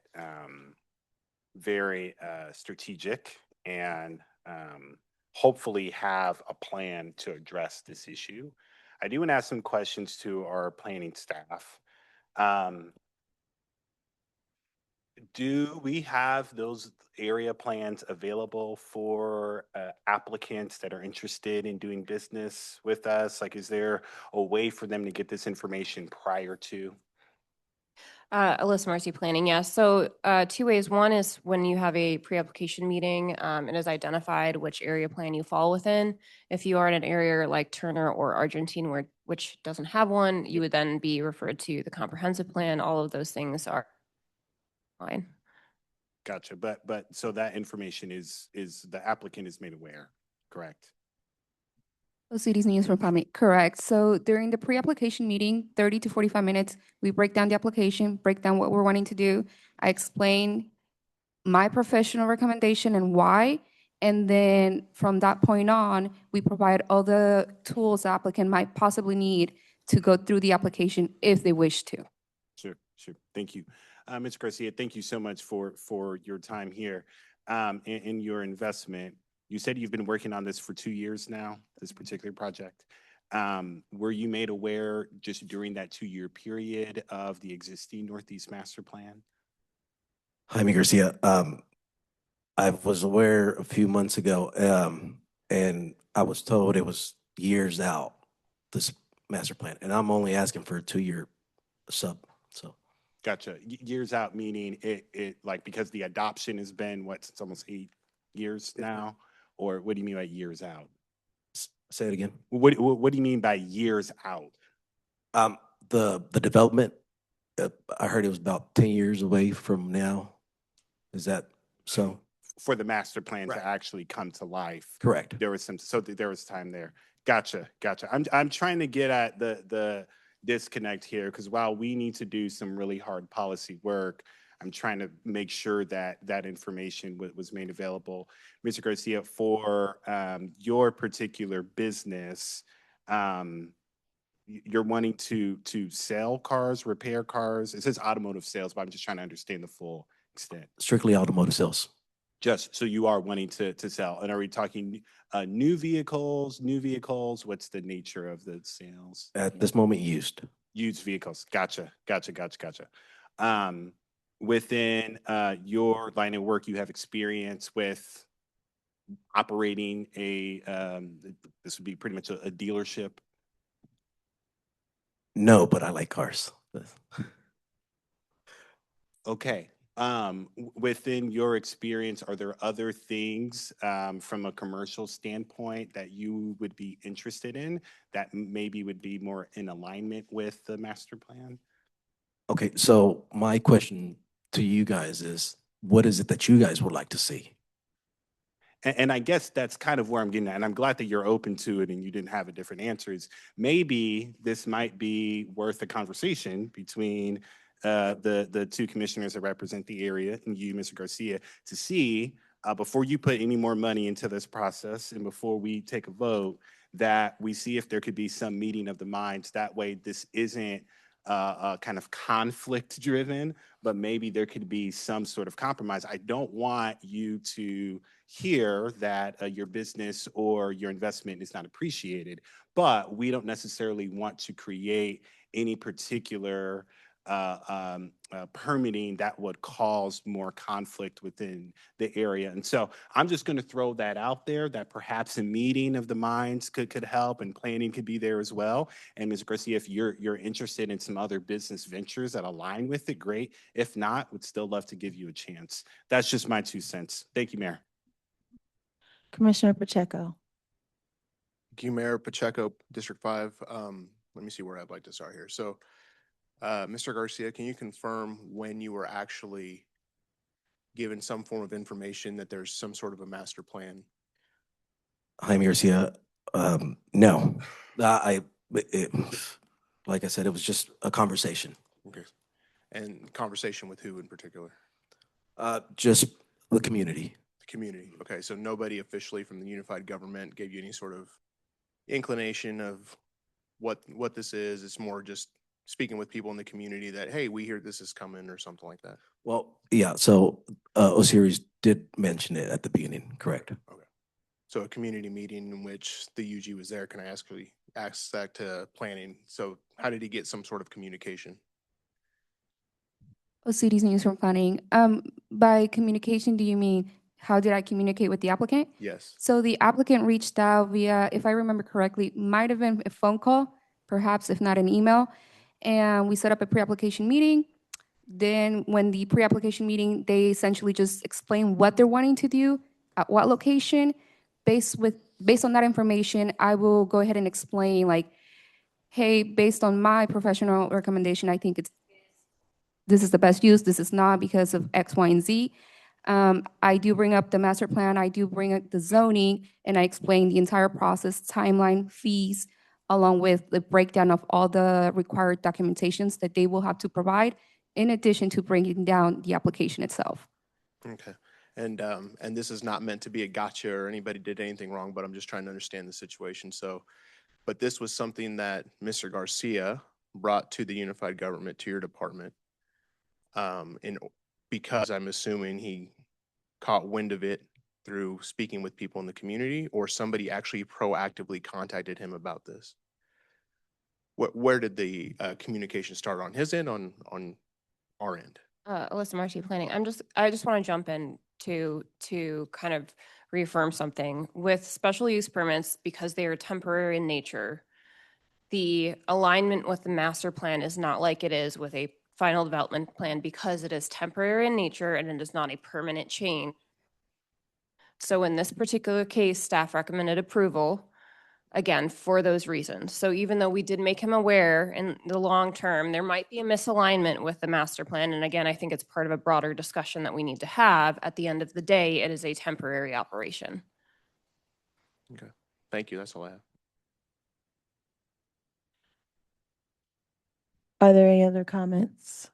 very strategic and hopefully have a plan to address this issue. I do want to ask some questions to our planning staff. Do we have those area plans available for applicants that are interested in doing business with us? Like, is there a way for them to get this information prior to? Alyssa Marcy Planning, yes. So two ways. One is when you have a pre-application meeting, it is identified which area plan you fall within. If you are in an area like Turner or Argentine, which doesn't have one, you would then be referred to the comprehensive plan. All of those things are fine. Gotcha. But so that information is the applicant is made aware, correct? Cities News from Palmy, correct. So during the pre-application meeting, 30 to 45 minutes, we break down the application, break down what we're wanting to do. I explain my professional recommendation and why. And then from that point on, we provide all the tools the applicant might possibly need to go through the application if they wish to. Sure. Thank you. Ms. Garcia, thank you so much for your time here and your investment. You said you've been working on this for 2 years now, this particular project. Were you made aware just during that 2-year period of the existing Northeast Master Plan? Jaime Garcia, I was aware a few months ago, and I was told it was years out, this master plan, and I'm only asking for a 2-year sub, so. Gotcha. Years out, meaning it like because the adoption has been what, since almost 8 years now? Or what do you mean by years out? Say it again. What do you mean by years out? The development, I heard it was about 10 years away from now. Is that so? For the master plan Right. to actually come to life. Correct. There was there was time there. Gotcha. I'm trying to get at the disconnect here, because while we need to do some really hard policy work, I'm trying to make sure that that information was made available. Mr. Garcia, for your particular business, you're wanting to sell cars, repair cars. It says automotive sales, but I'm just trying to understand the full extent. Strictly automotive sales. Just so you are wanting to sell. And are we talking new vehicles? What's the nature of the sales? At this moment, used. Used vehicles. Gotcha. Within your line of work, you have experience with operating a, this would be pretty much a dealership. No, but I like cars. Okay. Within your experience, are there other things from a commercial standpoint that you would be interested in that maybe would be more in alignment with the master plan? Okay, so my question to you guys is, what is it that you guys would like to see? And I guess that's kind of where I'm getting at. And I'm glad that you're open to it and you didn't have a different answers. Maybe this might be worth a conversation between the two commissioners that represent the area and you, Mr. Garcia, to see before you put any more money into this process and before we take a vote, that we see if there could be some meeting of the minds. That way this isn't kind of conflict driven, but maybe there could be some sort of compromise. I don't want you to hear that your business or your investment is not appreciated, but we don't necessarily want to create any particular permitting that would cause more conflict within the area. And so I'm just going to throw that out there, that perhaps a meeting of the minds could help, and planning could be there as well. And Ms. Garcia, if you're interested in some other business ventures that align with it, great. If not, would still love to give you a chance. That's just my 2 cents. Thank you, Mayor. Commissioner Pacheco. Thank you, Mayor Pacheco, District 5. Let me see where I'd like to start here. So, Mr. Garcia, can you confirm when you were actually given some form of information that there's some sort of a master plan? Jaime Garcia, no. Like I said, it was just a conversation. Okay. And conversation with who in particular? Just the community. The community. Okay, so nobody officially from the unified government gave you any sort of inclination of what this is. It's more just speaking with people in the community that, hey, we hear this is coming or something like that? Well, yeah, so Osiris did mention it at the beginning, correct? Okay. So a community meeting in which the UG was there, can I ask that to planning? So how did he get some sort of communication? OCD's News from Planning. By communication, do you mean how did I communicate with the applicant? Yes. So the applicant reached out via, if I remember correctly, might have been a phone call, perhaps if not an email. And we set up a pre-application meeting. Then when the pre-application meeting, they essentially just explain what they're wanting to do, at what location. Based on that information, I will go ahead and explain like, hey, based on my professional recommendation, I think this is the best use, this is not because of X, Y, and Z. I do bring up the master plan, I do bring up the zoning, and I explain the entire process, timeline, fees, along with the breakdown of all the required documentations that they will have to provide, in addition to bringing down the application itself. Okay. And this is not meant to be a gotcha or anybody did anything wrong, but I'm just trying to understand the situation. So, but this was something that Mr. Garcia brought to the unified government, to your department. Because I'm assuming he caught wind of it through speaking with people in the community, or somebody actually proactively contacted him about this. Where did the communication start, on his end, on our end? Alyssa Marcy Planning. I just want to jump in to kind of reaffirm something. With special use permits, because they are temporary in nature, the alignment with the master plan is not like it is with a final development plan, because it is temporary in nature and it is not a permanent change. So in this particular case, staff recommended approval, again, for those reasons. So even though we did make him aware in the long term, there might be a misalignment with the master plan. And again, I think it's part of a broader discussion that we need to have. At the end of the day, it is a temporary operation. Okay. Thank you. That's all I have. Are there any other comments?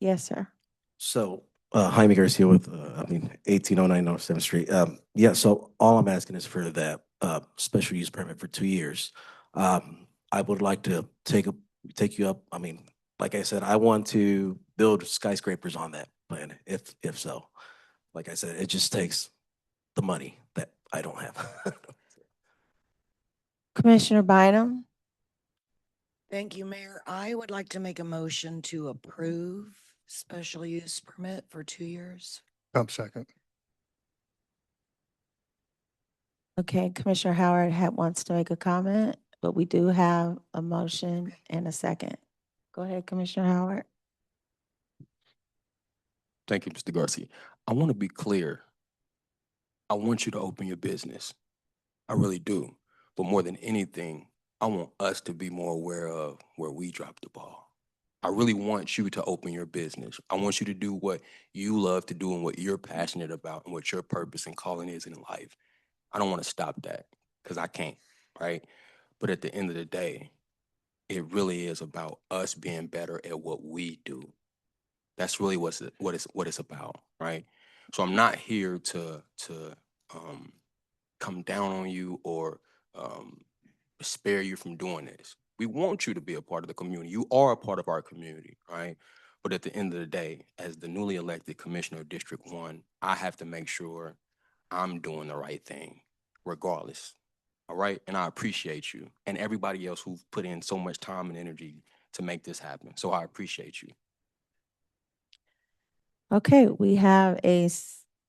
Yes, sir. So Jaime Garcia with, 1809 North 7th Street. Yeah, so all I'm asking is for that special use permit for 2 years. I would like to take you up. I mean, like I said, I want to build skyscrapers on that plan, if so. Like I said, it just takes the money that I don't have. Commissioner Bynum? Thank you, Mayor. I would like to make a motion to approve special use permit for 2 years. Second. Okay, Commissioner Howard wants to make a comment, but we do have a motion and a second. Go ahead, Commissioner Howard. Thank you, Mr. Garcia. I want to be clear. I want you to open your business. I really do. But more than anything, I want us to be more aware of where we dropped the ball. I really want you to open your business. I want you to do what you love to do and what you're passionate about and what your purpose and calling is in life. I don't want to stop that, because I can't, right? But at the end of the day, it really is about us being better at what we do. That's really what it's about, right? So I'm not here to come down on you or spare you from doing this. We want you to be a part of the community. You are a part of our community, right? But at the end of the day, as the newly elected commissioner of District 1, I have to make sure I'm doing the right thing, regardless. All right? And I appreciate you and everybody else who've put in so much time and energy to make this happen. So I appreciate you. Okay, we have a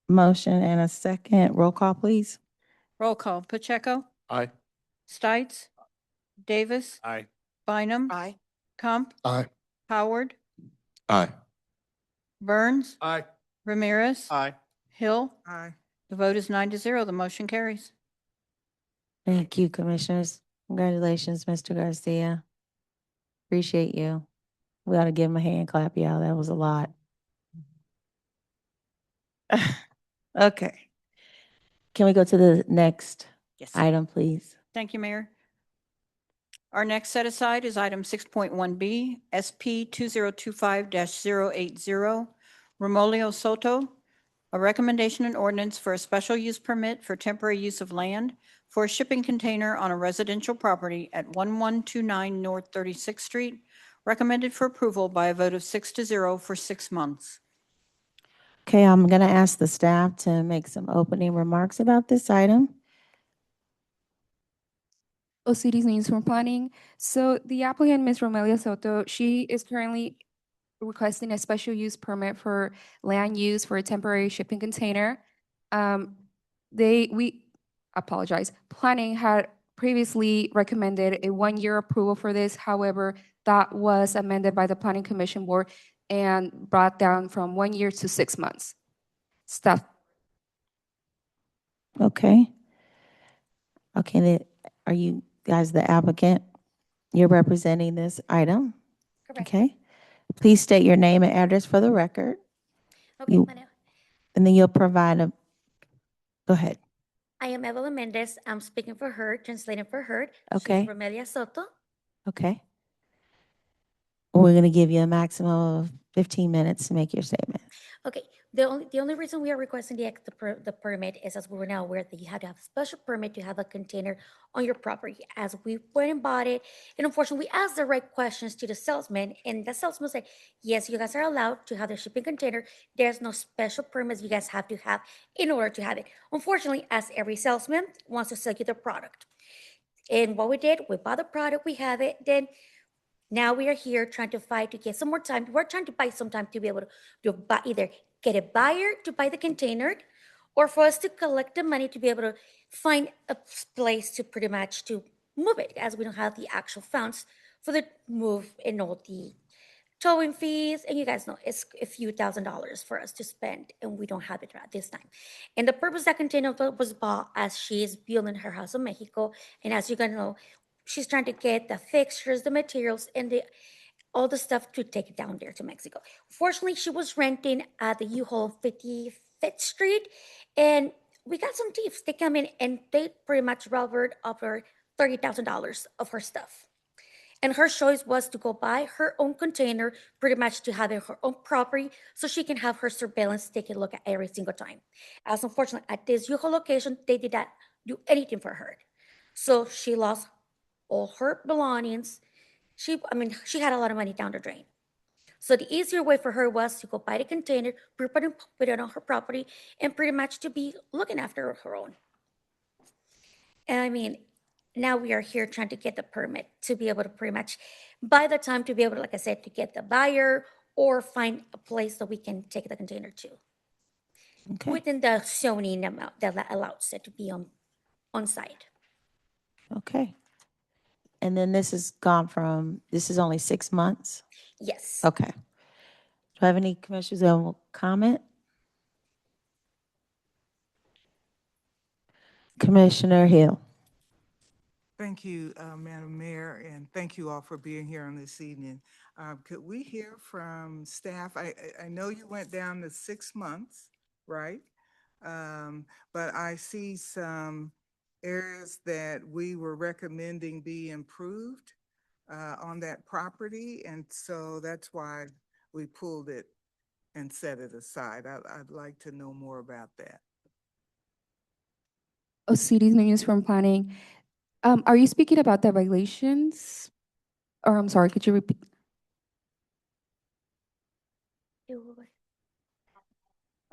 motion and a second. Roll call, please. Roll call. Pacheco? Aye. Stites? Davis? Aye. Bynum? Aye. Kump? Aye. Howard? Aye. Burns? Aye. Ramirez? Aye. Hill? Aye. The vote is 9-0. The motion carries. Thank you, Commissioners. Congratulations, Mr. Garcia. Appreciate you. We ought to give him a hand clap, y'all. That was a lot. Okay. Can we go to the next Yes. item, please? Thank you, Mayor. Our next set aside is item 6.1B, SP 2025-080, Romolio Soto, a recommendation and ordinance for a special use permit for temporary use of land for a shipping container on a residential property at 1129 North 36th Street, recommended for approval by a vote of 6-0 for 6 months. Okay, I'm going to ask the staff to make some opening remarks about this item. OCD's needs from planning. So the applicant, Ms. Romelia Soto, she is currently requesting a special use permit for land use for a temporary shipping container. We apologize. Planning had previously recommended a 1-year approval for this. However, that was amended by the Planning Commission Board and brought down from 1 year to 6 months. Staff. Okay. Okay, are you guys the applicant? You're representing this item? Correct. Okay. Please state your name and address for the record. Okay, You- my name, And then you'll provide go ahead. I am Evelyn Mendez. I'm speaking for her, translating for her. Okay. She's Romelia Soto. Okay. We're going to give you a maximum of 15 minutes to make your statement. Okay, the only reason we are requesting the permit is, as we were now aware, that you have to have a special permit to have a container on your property. As we went and bought it, and unfortunately, we asked the right questions to the salesman, and the salesman said, yes, you guys are allowed to have the shipping container. There's no special permits you guys have to have in order to have it. Unfortunately, as every salesman wants to sell you the product. And what we did, we bought the product, we have it, then now we are here trying to fight to get some more time. We're trying to buy some time to be able to buy, either get a buyer to buy the container, or for us to collect the money to be able to find a place to pretty much to move it, as we don't have the actual funds for the move and all the towing fees. And you guys know it's a few $1,000s for us to spend, and we don't have it at this time. And the purpose that container was bought as she is building her house in Mexico, and as you guys know, she's trying to get the fixtures, the materials, and all the stuff to take it down there to Mexico. Fortunately, she was renting at the U-Haul 55th Street, and we got some thieves. They come in and they pretty much robbed of her $30,000 of her stuff. And her choice was to go buy her own container, pretty much to have her own property, so she can have her surveillance take a look at every single time. As unfortunately, at this U-Haul location, they did not do anything for her. So she lost all her belongings. She had a lot of money down the drain. So the easier way for her was to go buy the container, put it on her property, and pretty much to be looking after her own. And now we are here trying to get the permit to be able to pretty much buy the time to be able to, like I said, to get the buyer or find a place that we can take the container to. Okay. Within the zoning amount that allows it to be on site. Okay. And then this is only 6 months? Yes. Okay. Do I have any commissioners that will comment? Commissioner Hill. Thank you, Madam Mayor, and thank you all for being here on this evening. Could we hear from staff? I know you went down to 6 months, right? But I see some areas that we were recommending be improved on that property, and so that's why we pulled it and set it aside. I'd like to know more about that. OCD's news from planning. Are you speaking about the regulations? Or I'm sorry, could you repeat?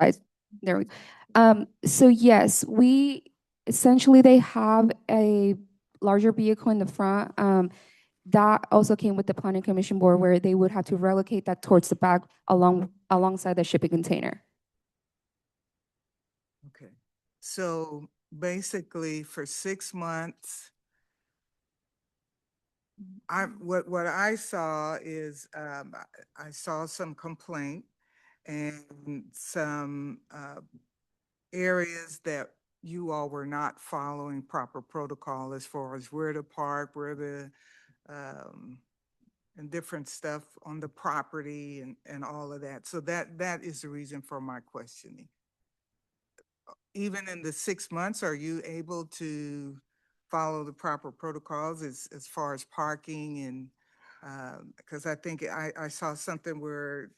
Right, there we go. So yes, essentially they have a larger vehicle in the front. That also came with the planning commission board where they would have to relocate that towards the back alongside the shipping container. Okay. So basically for 6 months, what I saw is, I saw some complaint and some areas that you all were not following proper protocol as far as where to park, and different stuff on the property and all of that. So that is the reason for my questioning. Even in the 6 months, are you able to follow the proper protocols as far as parking and, because I think I saw something where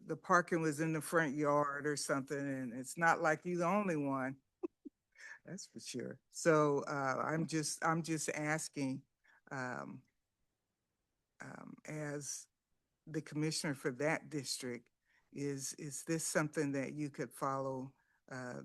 the parking was in the front yard or something, and it's not like you're the only one. That's for sure. So, I'm just asking, um, as the commissioner for that district, is this something that you could follow,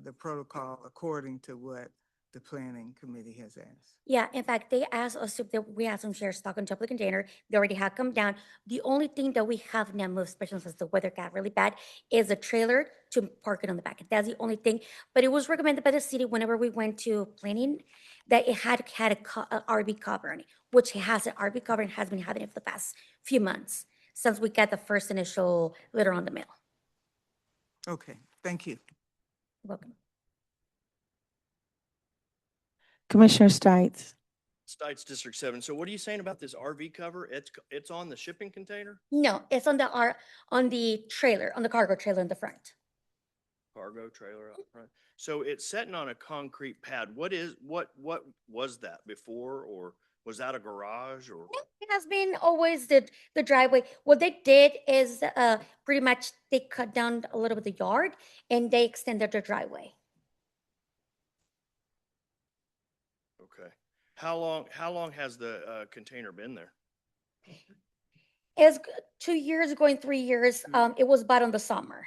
the protocol according to what the planning committee has asked? Yeah, in fact, they asked us if we had some shares stock on top of the container. They already had come down. The only thing that we have not moved, especially since the weather got really bad, is a trailer to park it on the back. That's the only thing. But it was recommended by the city whenever we went to planning that it had a RV cover on it, which it has an RV cover and has been having it for the past few months since we got the first initial letter on the mail. Okay, thank you. Welcome. Commissioner Stites. Stites District 7. So what are you saying about this RV cover? It's on the shipping container? No, it's on the trailer, on the cargo trailer in the front. Cargo trailer up front. So it's sitting on a concrete pad. What was that before, or was that a garage, or? It has been always the driveway. What they did is pretty much they cut down a little bit the yard and they extended the driveway. Okay. How long has the container been there? It's 2 years, going 3 years. It was bought on the summer.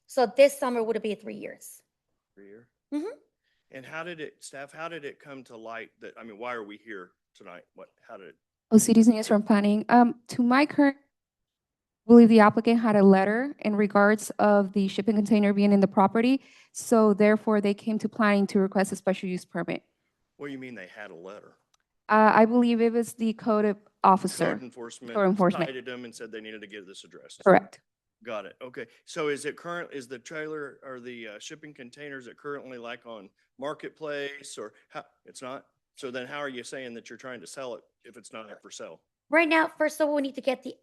So this summer would be 3 years. 3 years? Mhm. And how did it come to light that, I mean, why are we here tonight? How did it? OCD's News from Planning. To my current, I believe the applicant had a letter in regards of the shipping container being in the property. So therefore, they came to planning to request a special use permit. What do you mean they had a letter? I believe it was the code officer. Code enforcement Code enforcement. cited them and said they needed to get this addressed. Correct. Got it. Okay. So is the trailer or the shipping containers that currently like on Marketplace, or how, it's not? So then how are you saying that you're trying to sell it if it's not up for sale? Right now, first of all, we need to get the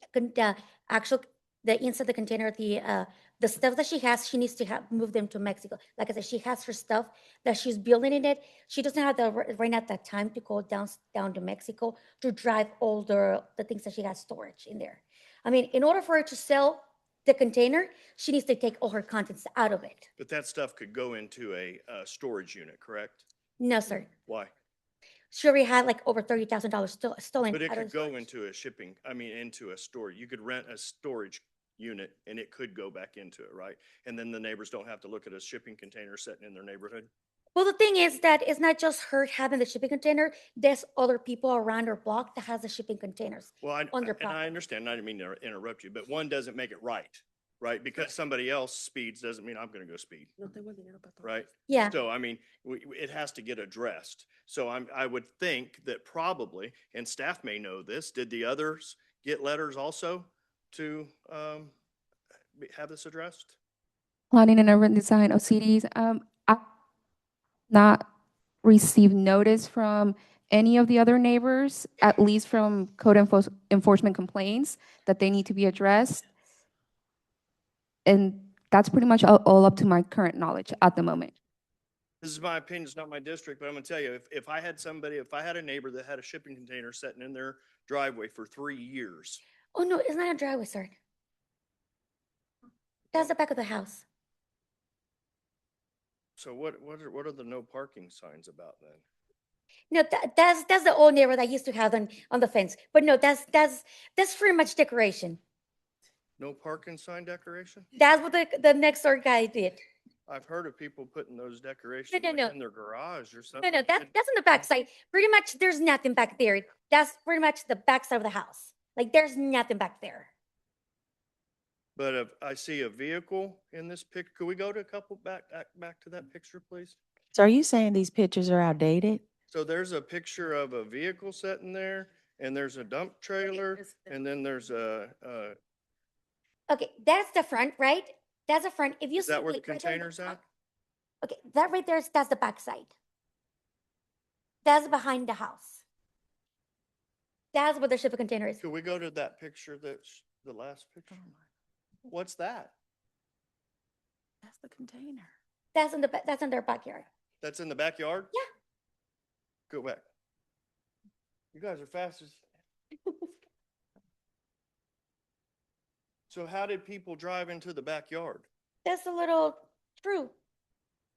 actual, the inside the container, the stuff that she has, she needs to move them to Mexico. Like I said, she has her stuff that she's building in it. She doesn't have right now that time to go down to Mexico to drive all the things that she has storage in there. I mean, in order for her to sell the container, she needs to take all her contents out of it. But that stuff could go into a storage unit, correct? No, sir. Why? She already had like over $30,000 stolen. But it out of could the go storage. into into a store. You could rent a storage unit and it could go back into it, right? And then the neighbors don't have to look at a shipping container sitting in their neighborhood? Well, the thing is that it's not just her having the shipping container. There's other people around her block that has the shipping containers Well, on their and I property. understand, I didn't mean to interrupt you, but one doesn't make it right? Because somebody else speeds doesn't mean I'm gonna go speed, right? Yeah. So, I mean, it has to get addressed. So I would think that probably, and staff may know this, did the others get letters also to have this addressed? Planning and urban design, OCDs. I not received notice from any of the other neighbors, at least from code enforcement complaints that they need to be addressed. And that's pretty much all up to my current knowledge at the moment. This is my opinion, it's not my district, but I'm gonna tell you, if I had a neighbor that had a shipping container sitting in their driveway for 3 years, Oh, no, it's not a driveway, sir. That's the back of the house. so what are the no parking signs about then? No, that's the old neighbor that used to have on the fence. But no, that's pretty much decoration. No parking sign decoration? That's what the next door guy did. I've heard of people putting those decorations no. like in their garage or something. No, that's on the back side. Pretty much there's nothing back there. That's pretty much the back side of the house. Like there's nothing back there. But if I see a vehicle in this picture, could we go to a couple back to that picture, please? So are you saying these pictures are outdated? So there's a picture of a vehicle sitting there, and there's a dump trailer, and then there's Okay, that's the front, right? That's the front. If you is that see where the like, right there in container's at? Okay, that right there that's the back side. That's behind the house. That's where the shipping container is. Could we go to that picture that's the last picture? What's that? That's the container. That's in their backyard. That's in the backyard? Yeah. Go back. You guys are fast as. So how did people drive into the backyard? There's a little through.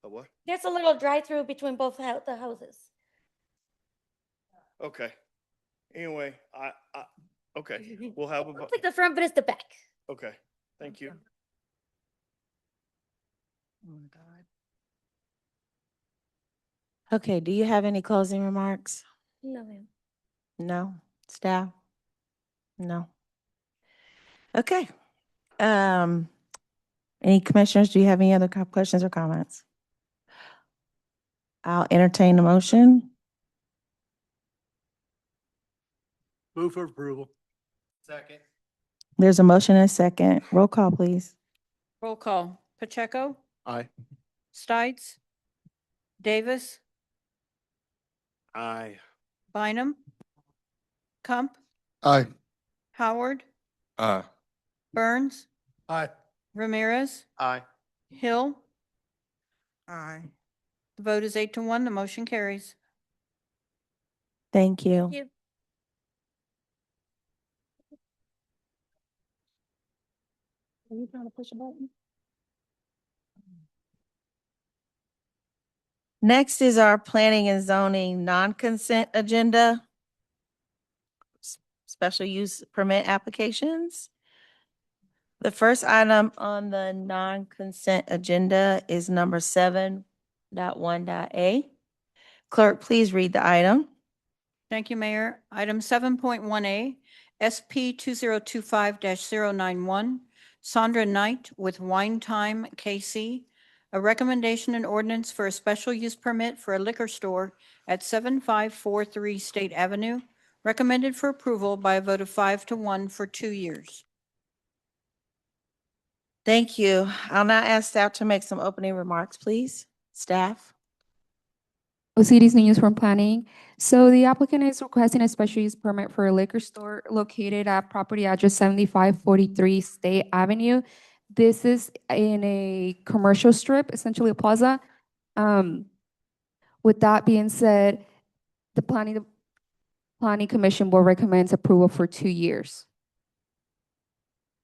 A what? There's a little drive-through between both the houses. Okay. Anyway, okay, we'll have a, It's like the front, but it's the back. okay, thank you. Oh my God. Okay, do you have any closing remarks? No, ma'am. No? Staff? No? Okay. Any commissioners, do you have any other questions or comments? I'll entertain the motion. Move for approval. Second. There's a motion and a second. Roll call, please. Roll call. Pacheco, Aye. Stites, Davis, Aye. Bynum, Kump, Aye. Howard, Uh, Burns, Aye. Ramirez, Aye. Hill. Aye. The vote is 8-1. The motion carries. Thank you. Thank you. Are you trying to push a button? Next is our planning and zoning non-consent agenda. Special use permit applications. The first item on the non-consent agenda is number 7.1.a. Clerk, please read the item. Thank you, Mayor. Item 7.1A, SP 2025-091, Sandra Knight with Wine Time KC, a recommendation and ordinance for a special use permit for a liquor store at 7543 State Avenue, recommended for approval by a vote of 5-1 for 2 years. Thank you. I'll now ask staff to make some opening remarks, please. Staff? Osiris News from Planning. So the applicant is requesting a special use permit for a liquor store located at property address 7543 State Avenue. This is in a commercial strip, essentially a plaza. With that being said, the planning commission will recommend approval for 2 years.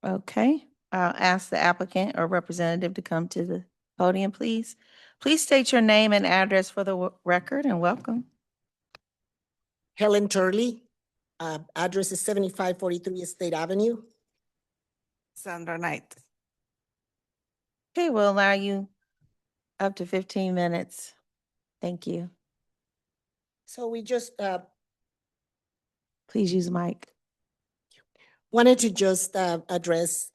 Okay, I'll ask the applicant or representative to come to the podium, please. Please state your name and address for the record and welcome. Helen Turley, address is 7543 State Avenue. Sandra Knight. Okay, we'll allow you up to 15 minutes. Thank you. So we just Please use the mic. wanted to just address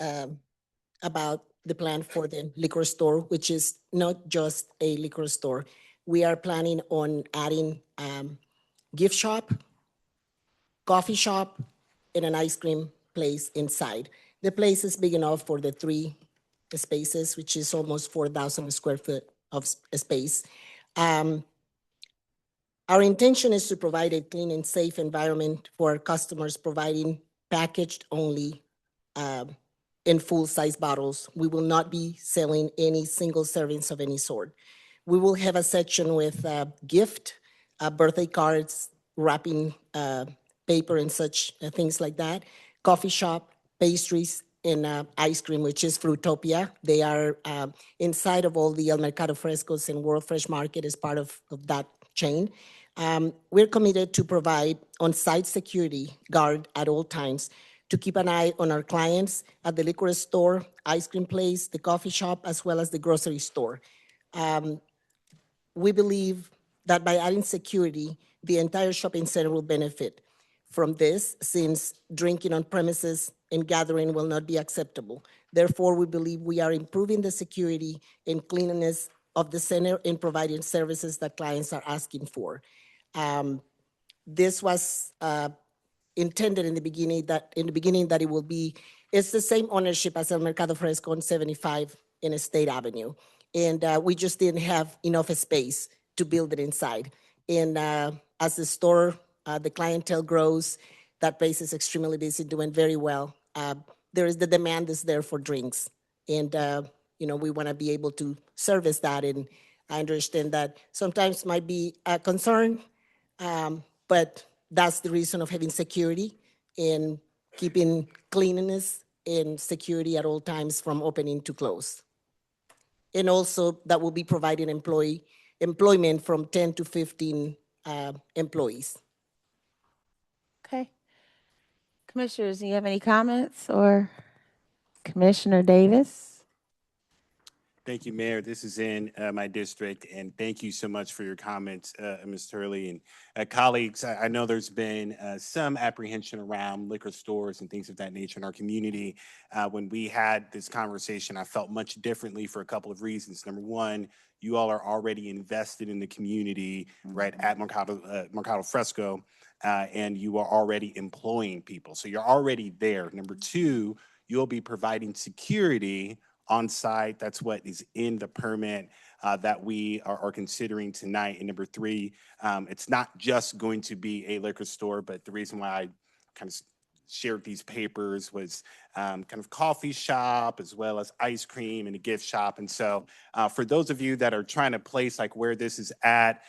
about the plan for the liquor store, which is not just a liquor store. We are planning on adding gift shop, coffee shop, and an ice cream place inside. The place is big enough for the 3 spaces, which is almost 4,000 square foot of space. Our intention is to provide a clean and safe environment for our customers, providing packaged only in full-size bottles. We will not be selling any single servings of any sort. We will have a section with gift, birthday cards, wrapping paper and such things like that, coffee shop, pastries, and ice cream, which is Fruitopia. They are inside of all the El Mercado Frescos and World Fresh Market as part of that chain. We're committed to provide on-site security guard at all times to keep an eye on our clients at the liquor store, ice cream place, the coffee shop, as well as the grocery store. We believe that by adding security, the entire shopping center will benefit from this, since drinking on premises and gathering will not be acceptable. Therefore, we believe we are improving the security and cleanliness of the center and providing services that clients are asking for. This was intended in the beginning that it will be, it's the same ownership as El Mercado Fresco on 75 in State Avenue. And we just didn't have enough space to build it inside. And as the store, the clientele grows, that place is extremely busy, doing very well. There is the demand is there for drinks. And we want to be able to service that. And I understand that sometimes might be a concern, but that's the reason of having security and keeping cleanliness and security at all times from opening to close. And also that will be providing employment from 10 to 15 employees. Okay. Commissioners, do you have any comments or Commissioner Davis? Thank you, Mayor. This is in my district, and thank you so much for your comments, Ms. Turley. And colleagues, I know there's been some apprehension around liquor stores and things of that nature in our community. When we had this conversation, I felt much differently for a couple of reasons. Number one, you all are already invested in the community, right, at Mercado Fresco, and you are already employing people. So you're already there. Number two, you'll be providing security on site. That's what is in the permit that we are considering tonight. And number three, it's not just going to be a liquor store, but the reason why I kind of shared these papers was kind of coffee shop as well as ice cream and a gift shop. And so for those of you that are trying to place like where this is at,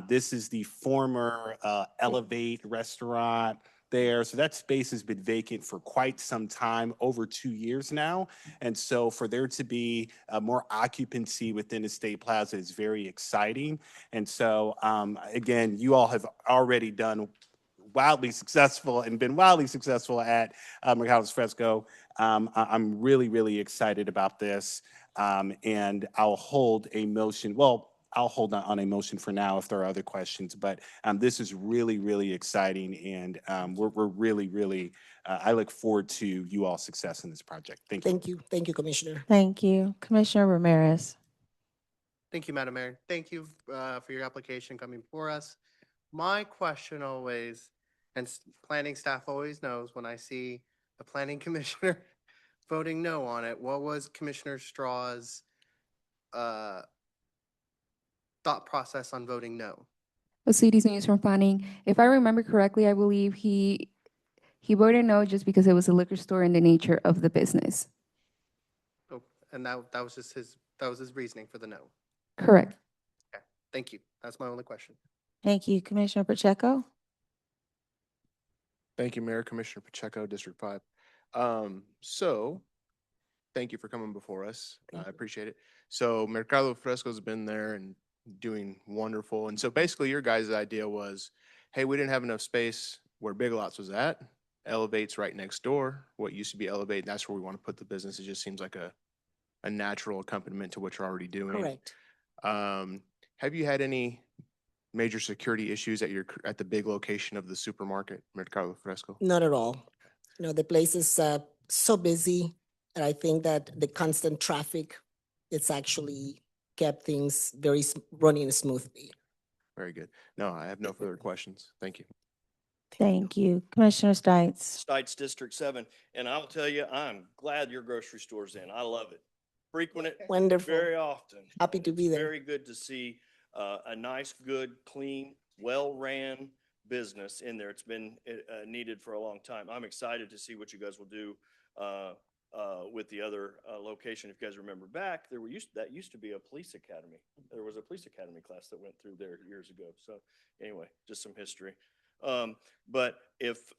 this is the former Elevate restaurant there. So that space has been vacant for quite some time, over 2 years now. And so for there to be more occupancy within Estate Plaza is very exciting. And so again, you all have already done wildly successful and been wildly successful at Mercado's Fresco. I'm really, really excited about this. And I'll hold a motion. Well, I'll hold on a motion for now if there are other questions, but this is really, really exciting, and we're really, really, I look forward to you all's success in this project. Thank you. Thank you. Thank you, Commissioner. Thank you. Commissioner Ramirez. Thank you, Madam Mayor. Thank you for your application coming before us. My question always, and planning staff always knows when I see a planning commissioner voting no on it, what was Commissioner Straw's thought process on voting no? Cities News from Planning. If I remember correctly, I believe he voted no just because it was a liquor store in the nature of the business. Oh, and that was just his reasoning for the no. Correct. Okay, thank you. That's my only question. Thank you. Commissioner Pacheco. Thank you, Mayor. Commissioner Pacheco, District 5. So thank you for coming before us. I appreciate it. So Mercado Fresco's been there and doing wonderful. And so basically your guys' idea was, hey, we didn't have enough space where Big Lots was at. Elevate's right next door. What used to be Elevate, that's where we want to put the business. It just seems like a natural accompaniment to what you're already doing. Correct. Have you had any major security issues at the big location of the supermarket, Mercado Fresco? Not at all. You know, the place is so busy, and I think that the constant traffic, it's actually kept things running smoothly. Very good. No, I have no further questions. Thank you. Thank you. Commissioner Stites. Stites District 7, and I'll tell you, I'm glad your grocery store's in. I love it. Frequent it Wonderful. very often. Happy to be there. Very good to see a nice, good, clean, well-ran business in there. It's been needed for a long time. I'm excited to see what you guys will do with the other location. If you guys remember back, that used to be a police academy. There was a police academy class that went through there years ago. So anyway, just some history. But if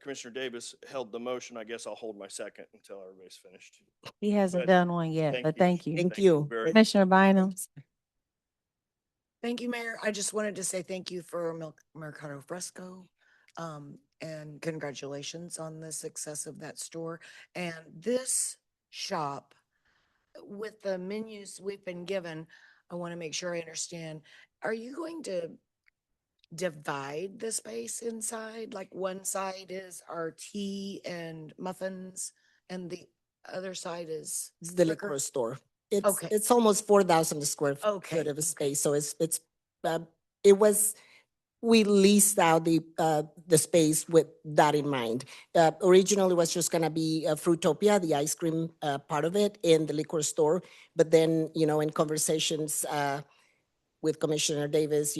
Commissioner Davis held the motion, I guess I'll hold my second until everybody's finished. He hasn't done one yet, but thank you. Thank you. very much. Commissioner Bynum. Thank you, Mayor. I just wanted to say thank you for Mercado Fresco. And congratulations on the success of that store. And this shop, with the menus we've been given, I want to make sure I understand. Are you going to divide the space inside? Like one side is our tea and muffins and the other side is It's the liquor store. Okay. It's almost 4,000 square Okay, foot of a okay. space. So we leased out the space with that in mind. Originally it was just gonna be Fruitopia, the ice cream part of it, and the liquor store. But then, in conversations with Commissioner Davis,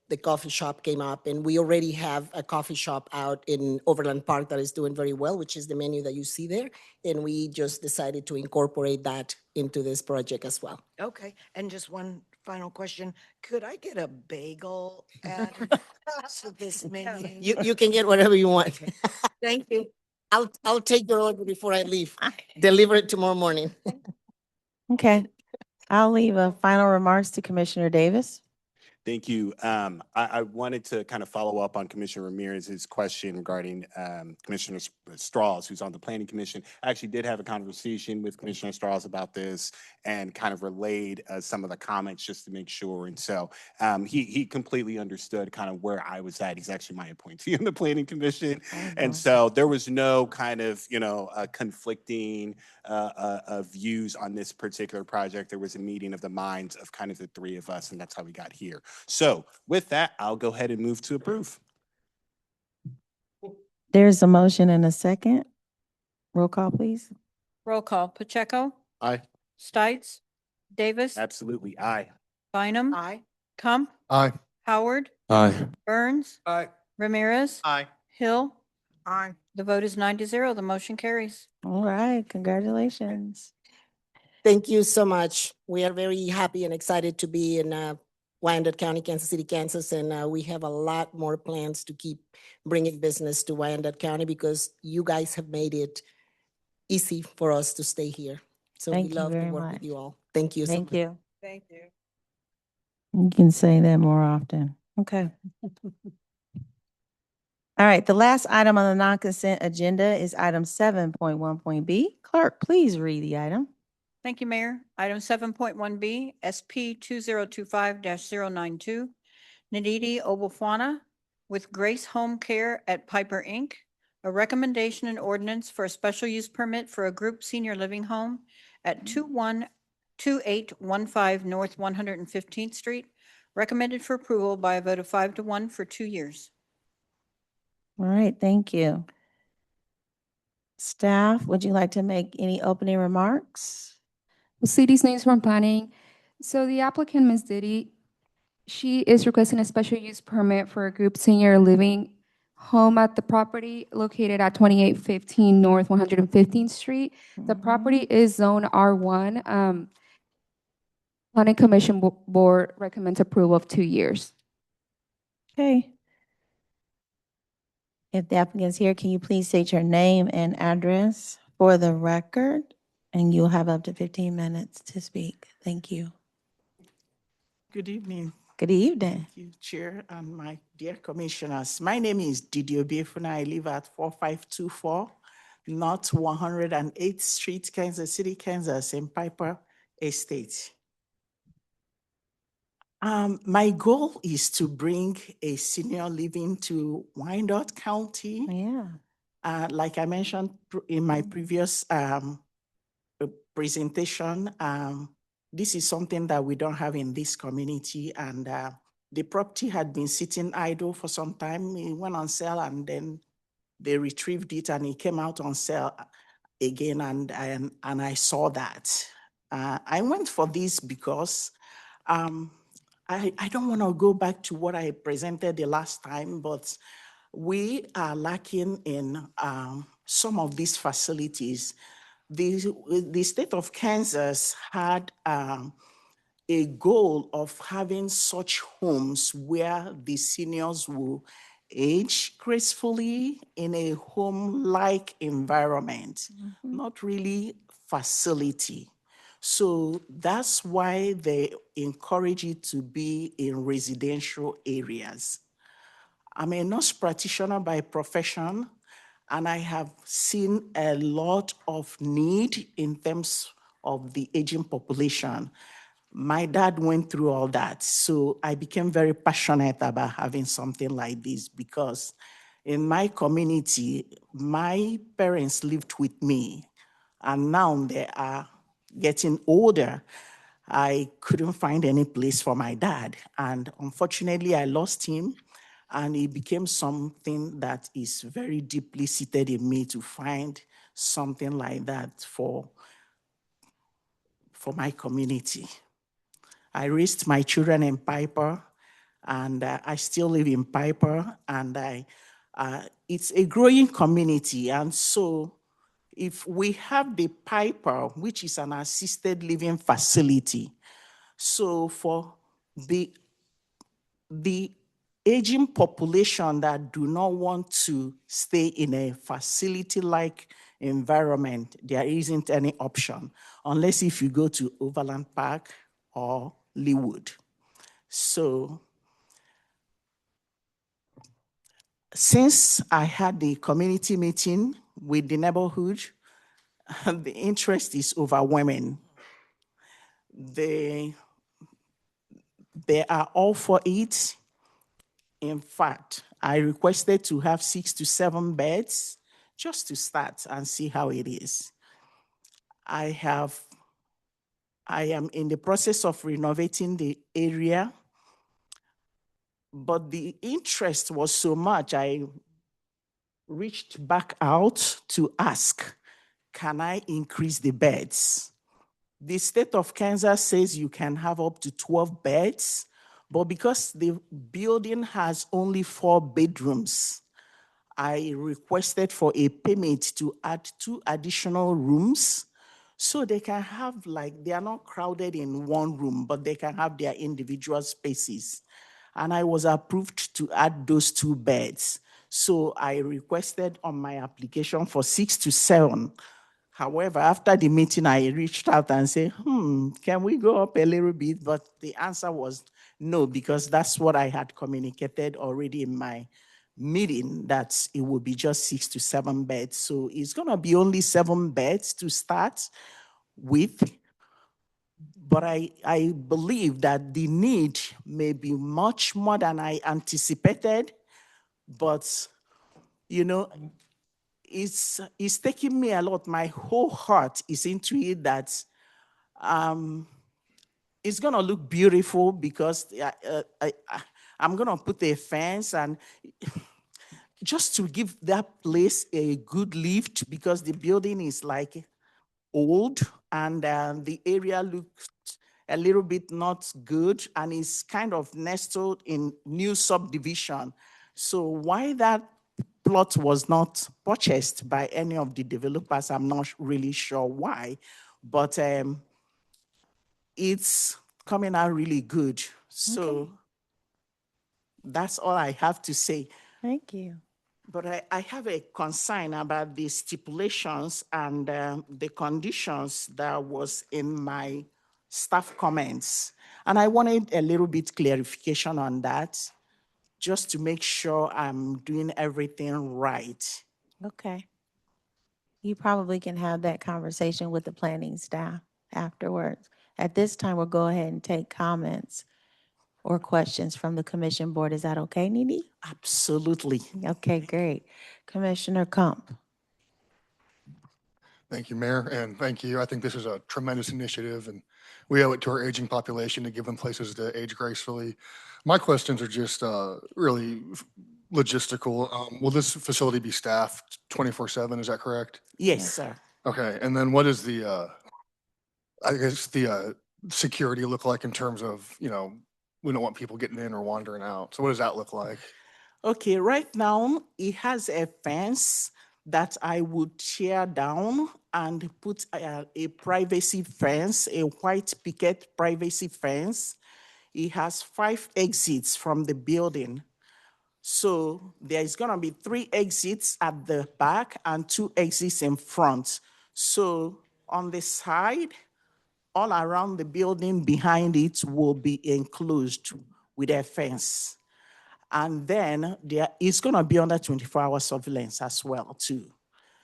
the coffee shop came up, and we already have a coffee shop out in Overland Park that is doing very well, which is the menu that you see there. And we just decided to incorporate that into this project as well. Okay, and just one final question. Could I get a bagel added to this menu? You can get whatever you want. Okay. Thank you. I'll take your order before I leave. Deliver it tomorrow morning. Okay. I'll leave final remarks to Commissioner Davis. Thank you. I wanted to kind of follow up on Commissioner Ramirez's question regarding Commissioner Strauss, who's on the Planning Commission. I actually did have a conversation with Commissioner Strauss about this and kind of relayed some of the comments just to make sure. And so he completely understood kind of where I was at. He's actually my appointee in the Planning Commission. And so there was no kind of, conflicting views on this particular project. There was a meeting of the minds of kind of the three of us, and that's how we got here. So with that, I'll go ahead and move to approve. There's a motion and a second. Roll call, please. Roll call. Pacheco? Aye. Stites? Davis? Absolutely. Aye. Bynum? Aye. Kump? Aye. Howard? Aye. Burns? Aye. Ramirez? Aye. Hill? Aye. The vote is 9-0. The motion carries. All right, congratulations. Thank you so much. We are very happy and excited to be in Wyandotte County, Kansas City, Kansas, and we have a lot more plans to keep bringing business to Wyandotte County because you guys have made it easy for us to stay here. So we Thank you love to very work much. with you all. Thank you so Thank much. you. Thank you. You can say that more often. Okay. All right, the last item on the non-consent agenda is item 7.1.b. Clerk, please read the item. Thank you, Mayor. Item 7.1B, SP 2025-092, Nadidi Obafwana with Grace Home Care at Piper Inc., a recommendation and ordinance for a special use permit for a group senior living home at 2815 North 115th Street, recommended for approval by a vote of 5-1 for 2 years. All right, thank you. Staff, would you like to make any opening remarks? City's names from planning. So the applicant, Ms. Diddy, she is requesting a special use permit for a group senior living home at the property located at 2815 North 115th Street. The property is zone R1. Planning Commission Board recommends approval of 2 years. Okay. If the applicant's here, can you please state your name and address for the record? And you'll have up to 15 minutes to speak. Thank you. Good evening. Good evening. Thank you, Chair, and my dear commissioners. My name is Didi Obiefuna. I live at 4524 North 108th Street, Kansas City, Kansas, in Piper Estate. My goal is to bring a senior living to Wyandotte County. Yeah. Like I mentioned in my previous presentation, this is something that we don't have in this community, and the property had been sitting idle for some time. It went on sale, and then they retrieved it, and it came out on sale again, and I saw that. I went for this because I don't want to go back to what I presented the last time, but we are lacking in some of these facilities. The state of Kansas had a goal of having such homes where the seniors will age gracefully in a home-like environment, not really facility. So that's why they encourage it to be in residential areas. I'm a nurse practitioner by profession, and I have seen a lot of need in terms of the aging population. My dad went through all that, so I became very passionate about having something like this because in my community, my parents lived with me, and now they are getting older. I couldn't find any place for my dad, and unfortunately, I lost him. And it became something that is very deeply seated in me to find something like that for my community. I raised my children in Piper, and I still live in Piper, and it's a growing community. And so if we have the Piper, which is an assisted living facility, so for the aging population that do not want to stay in a facility-like environment, there isn't any option unless if you go to Overland Park or Leewood. So since I had the community meeting with the neighborhood, the interest is overwhelming. They are all for it. In fact, I requested to have 6 to 7 beds just to start and see how it is. I am in the process of renovating the area, but the interest was so much, I reached back out to ask, can I increase the beds? The state of Kansas says you can have up to 12 beds, but because the building has only 4 bedrooms, I requested for a payment to add 2 additional rooms so they can have, like, they are not crowded in one room, but they can have their individual spaces. And I was approved to add those 2 beds. So I requested on my application for 6 to 7. However, after the meeting, I reached out and said, can we go up a little bit? But the answer was no, because that's what I had communicated already in my meeting, that it would be just 6 to 7 beds. So it's going to be only 7 beds to start with. But I believe that the need may be much more than I anticipated. But, you know, it's taking me a lot. My whole heart is into it, that it's going to look beautiful, because I'm going to put a fence and just to give that place a good lift, because the building is like old and the area looks a little bit not good and is kind of nestled in new subdivision. So why that plot was not purchased by any of the developers, I'm not really sure why, but it's coming out really good. So that's all I have to say. Thank you. But I have a concern about the stipulations and the conditions that was in my staff comments. And I wanted a little bit clarification on that, just to make sure I'm doing everything right. Okay. You probably can have that conversation with the planning staff afterwards. At this time, we'll go ahead and take comments or questions from the commission board. Is that okay, Nene? Absolutely. Okay, great. Commissioner Kump. Thank you, Mayor, and thank you. I think this is a tremendous initiative, and we owe it to our aging population to give them places to age gracefully. My questions are just really logistical. Will this facility be staffed 24/7? Is that correct? Yes, sir. Okay, and then what is the, I guess, the security look like in terms of, we don't want people getting in or wandering out. So what does that look like? Okay, right now it has a fence that I would tear down and put a privacy fence, a white picket privacy fence. It has 5 exits from the building. So there is gonna be 3 exits at the back and 2 exits in front. So on the side, all around the building behind it will be enclosed with a fence. And then there is going to be under 24-hour surveillance as well too.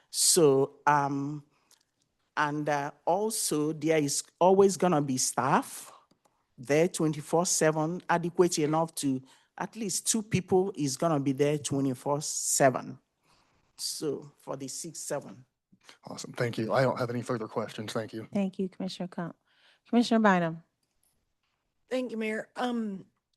So, also there is always going to be staff there 24/7, adequate enough to at least 2 people is going to be there 24/7. So for the 6-7. Awesome, thank you. I don't have any further questions, thank you. Thank you, Commissioner Kump. Commissioner Bynum. Thank you, Mayor.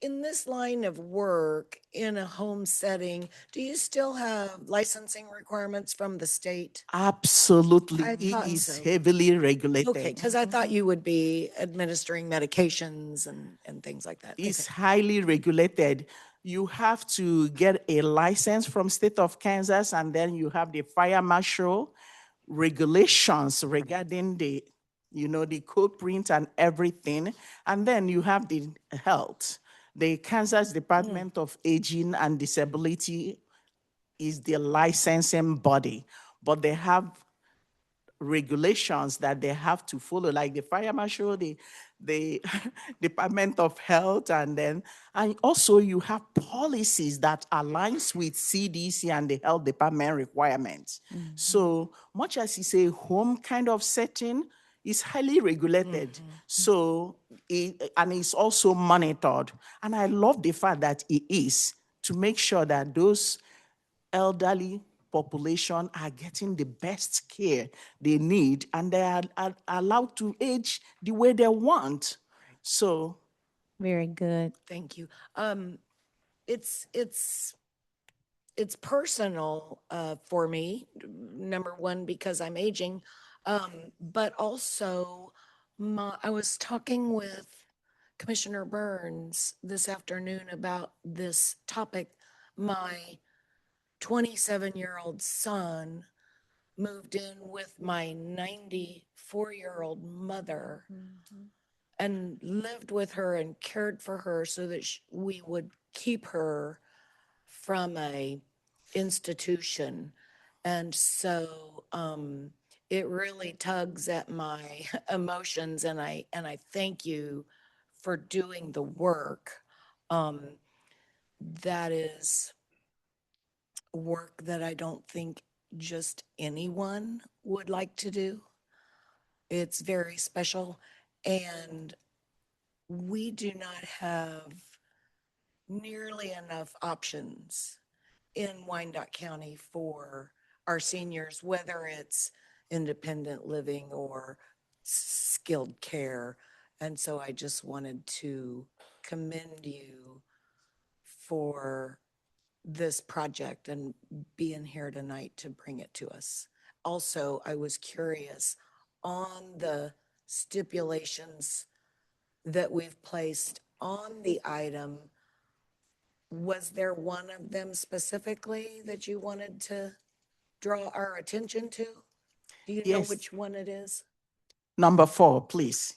In this line of work, in a home setting, do you still have licensing requirements from the state? Absolutely, I it thought is so. heavily regulated. Okay, because I thought you would be administering medications and things like that. It's Okay. highly regulated. You have to get a license from state of Kansas, and then you have the fire marshal regulations regarding the code print and everything. And then you have the health. The Kansas Department of Aging and Disability is the licensing body, but they have regulations that they have to follow, like the fire marshal, the Department of Health, and also you have policies that aligns with CDC and the Health Department requirements. So much as it's a home kind of setting, it's highly regulated. So, and it's also monitored. And I love the fact that it is, to make sure that those elderly population are getting the best care they need, and they are allowed to age the way they want. So, Very good. Thank you. It's personal for me. Number one, because I'm aging, but also I was talking with Commissioner Burns this afternoon about this topic. My 27-year-old son moved in with my 94-year-old mother and lived with her and cared for her so that we would keep her from a institution. And so it really tugs at my emotions, and I thank you for doing the work. That is work that I don't think just anyone would like to do. It's very special, and we do not have nearly enough options in Wyandotte County for our seniors, whether it's independent living or skilled care. And so I just wanted to commend you for this project and being here tonight to bring it to us. Also, I was curious on the stipulations that we've placed on the item. Was there one of them specifically that you wanted to draw our attention to? Do you know Yes. which one it is? number 4, please.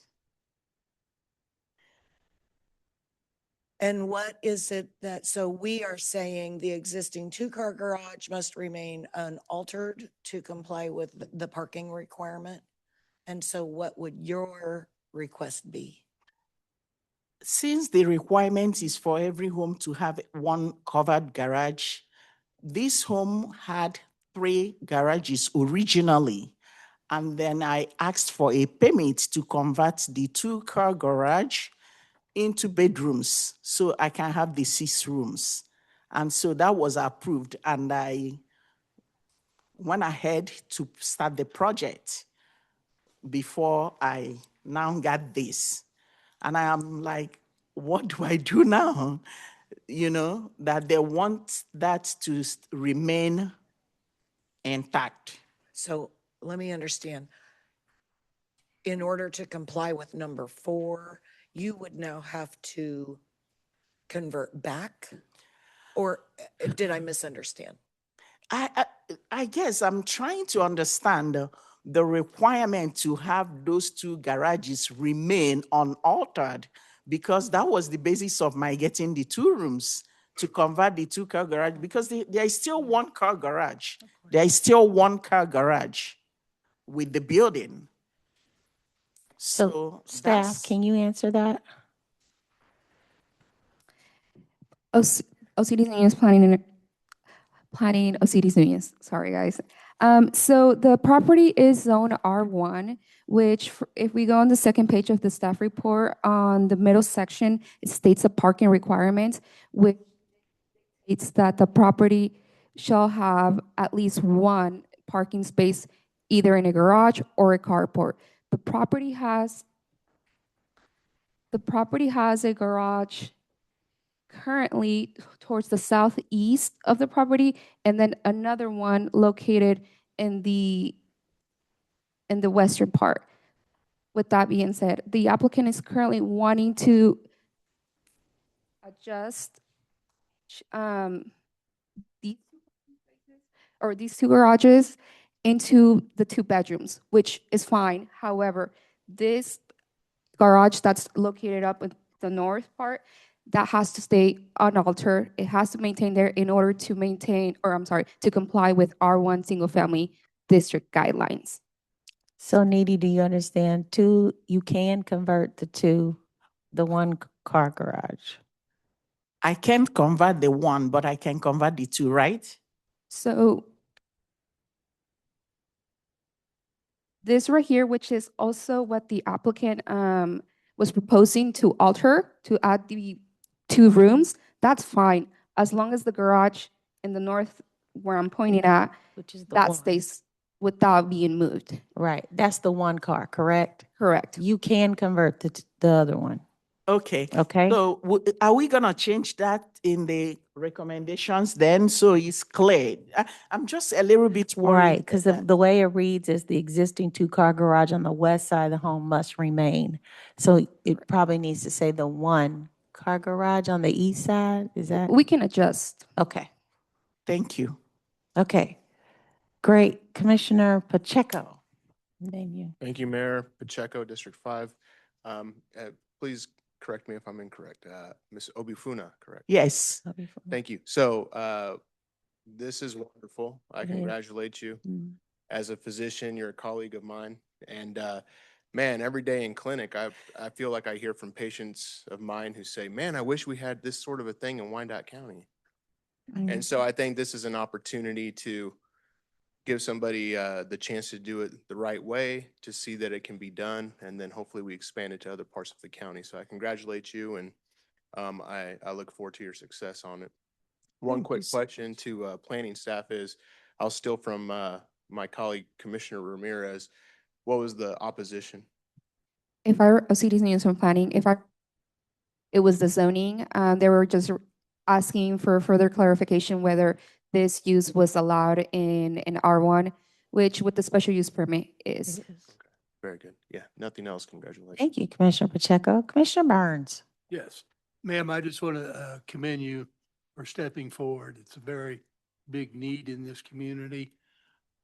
And what is it that, so we are saying the existing 2-car garage must remain unaltered to comply with the parking requirement? And so what would your request be? Since the requirement is for every home to have one covered garage, this home had 3 garages originally. And then I asked for a permit to convert the 2-car garage into bedrooms so I can have the 6 rooms. And so that was approved, and I went ahead to start the project before I now got this. And I am like, what do I do now? You know, that they want that to remain intact. So let me understand. In order to comply with number 4, you would now have to convert back? Or did I misunderstand? I guess I'm trying to understand the requirement to have those 2 garages remain unaltered, because that was the basis of my getting the 2 rooms, to convert the 2-car garage, because there is still 1-car garage. There is still 1-car garage with the building. So Staff, can you answer that? OCD News planning OCD News. Sorry, guys. So the property is zone R1, which if we go on the second page of the staff report, on the middle section, it states a parking requirement, which states that the property shall have at least 1 parking space, either in a garage or a carport. The property has a garage currently towards the southeast of the property, and then another one located in the western part. With that being said, the applicant is currently wanting to adjust these 2 garages into the 2 bedrooms, which is fine. However, this garage that's located up in the north part, that has to stay unaltered. It has to maintain there in order to maintain, or I'm sorry, to comply with R1 single family district guidelines. So Needy, do you understand? Two, you can convert the one car garage. I can't convert the one, but I can convert the two, right? So this right here, which is also what the applicant was proposing to alter, to add the 2 rooms, that's fine, as long as the garage in the north where I'm pointing at, Which is the that one. stays without being moved. Right, that's the one car, correct? Correct. You can convert the other one, Okay. okay? So are we gonna change that in the recommendations then, so it's clear? I'm just a little bit worried. Right, because the way it reads is the existing 2-car garage on the west side of the home must remain. So it probably needs to say the 1-car garage on the east side, is that? We can adjust. Okay, Thank you. okay, great. Commissioner Pacheco. Name you. Thank you, Mayor Pacheco, District 5. Please correct me if I'm incorrect. Ms. Obifuna, correct? Yes. Thank you. So this is wonderful. I It is. congratulate you. Mm. As a physician, you're a colleague of mine. And man, every day in clinic, I feel like I hear from patients of mine who say, man, I wish we had this sort of a thing in Wyandotte County. And so I think this is an opportunity to give somebody the chance to do it the right way, to see that it can be done, and then hopefully we expand it to other parts of the county. So I congratulate you, and I look forward to your success on it. One Thank you quick so question to planning staff is, I'll steal from my colleague Commissioner Ramirez. What was the opposition? If I were a citizen from planning, it was the zoning, they were just asking for further clarification whether this use was allowed in R1, which with the special use permit is. Very good. Yeah, nothing else. Congratulations. Thank you, Commissioner Pacheco. Commissioner Burns. Yes. Ma'am, I just want to commend you for stepping forward. It's a very big need in this community.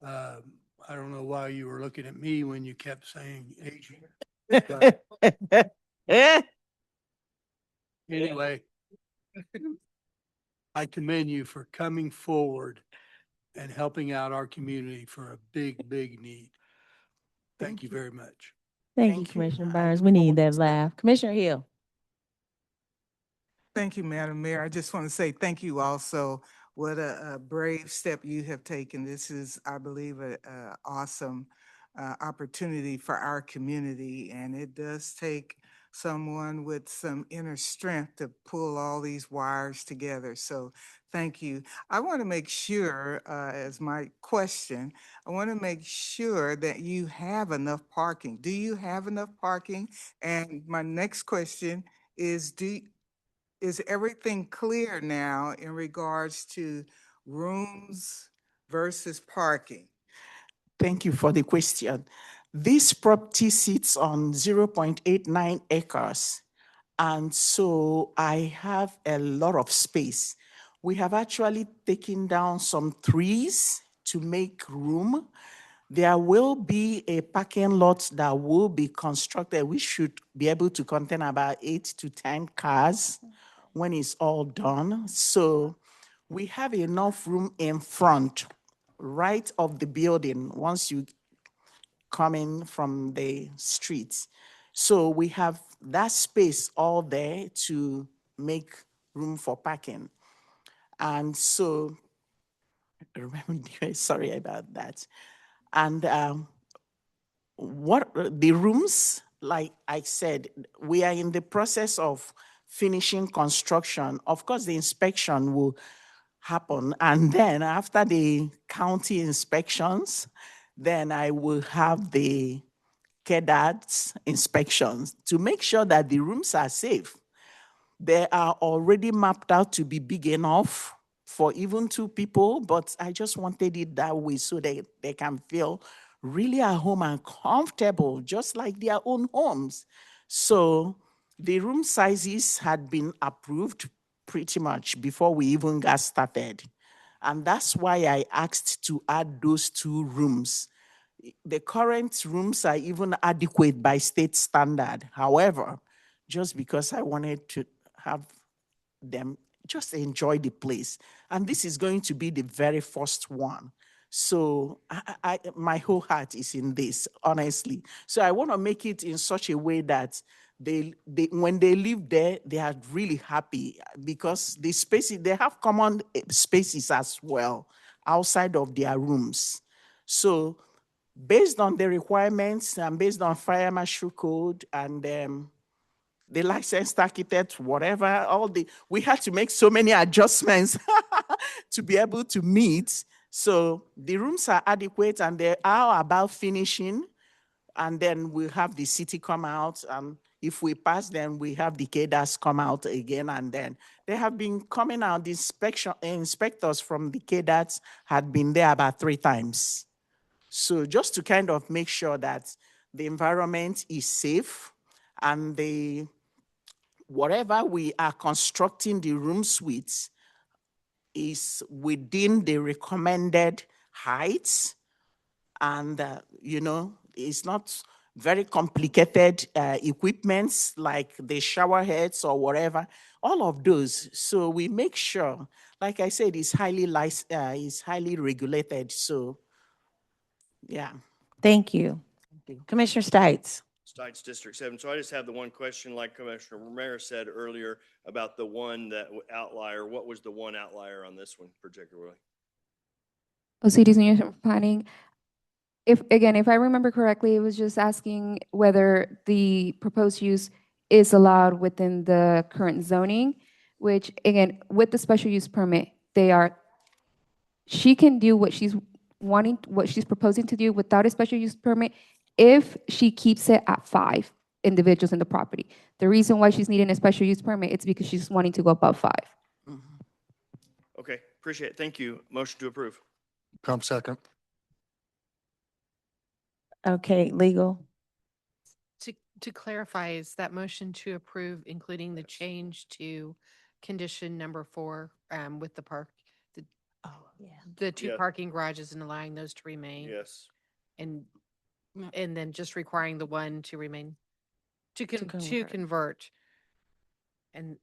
I don't know why you were looking at me when you kept saying aging. But anyway, I commend you for coming forward and helping out our community for a big, big need. Thank you very much. Thank you, Commissioner Burns. We need that laugh. Commissioner Hill. Thank you, Madam Mayor. I just want to say thank you also. What a brave step you have taken. This is, I believe, a awesome opportunity for our community. And it does take someone with some inner strength to pull all these wires together. So thank you. I want to make sure, as my question, I want to make sure that you have enough parking. Do you have enough parking? And my next question is, is everything clear now in regards to rooms versus parking? Thank you for the question. This property sits on 0.89 acres. And so I have a lot of space. We have actually taken down some trees to make room. There will be a parking lot that will be constructed. We should be able to contain about 8 to 10 cars when it's all done. So we have enough room in front, right of the building, once you come in from the streets. So we have that space all there to make room for parking. And so, sorry about that. And what the rooms, like I said, we are in the process of finishing construction. Of course, the inspection will happen. And then after the county inspections, then I will have the KDAD's inspections to make sure that the rooms are safe. They are already mapped out to be big enough for even 2 people, but I just wanted it that way so they can feel really at home and comfortable, just like their own homes. So the room sizes had been approved pretty much before we even got started. And that's why I asked to add those 2 rooms. The current rooms are even adequate by state standard. However, just because I wanted to have them just enjoy the place. And this is going to be the very first one. So my whole heart is in this, honestly. So I want to make it in such a way that they when they live there, they are really happy because the spaces, they have common spaces as well outside of their rooms. So based on the requirements and based on fire marshal code and the licensed architect, whatever, we had to make so many adjustments to be able to meet. So the rooms are adequate and they are about finishing. And then we'll have the city come out. If we pass, then we have the CADAS come out again. And then they have been coming out, the inspectors from the CADAS had been there about 3 times. So just to kind of make sure that the environment is safe and whatever we are constructing the room suites is within the recommended heights. And, it's not very complicated equipments like the shower heads or whatever, all of those. So we make sure, like I said, it's highly regulated. So, yeah. Thank you. Commissioner Stites. Stites District 7. So I just have the one question, like Commissioner Ramirez said earlier about the one outlier. What was the one outlier on this one particularly? OCD's Municipal Planning. If I remember correctly, it was just asking whether the proposed use is allowed within the current zoning, which again, with the special use permit, she can do what she's proposing to do without a special use permit if she keeps it at 5 individuals in the property. The reason why she's needing a special use permit is because she's wanting to go above 5. Okay, appreciate it. Thank you. Motion to approve. Come second. Okay, legal. To clarify, is that motion to approve including the change to condition number 4 with the the 2 Yeah. parking garages and allowing those to remain? Yes. And then just requiring the one to remain, to convert. convert. And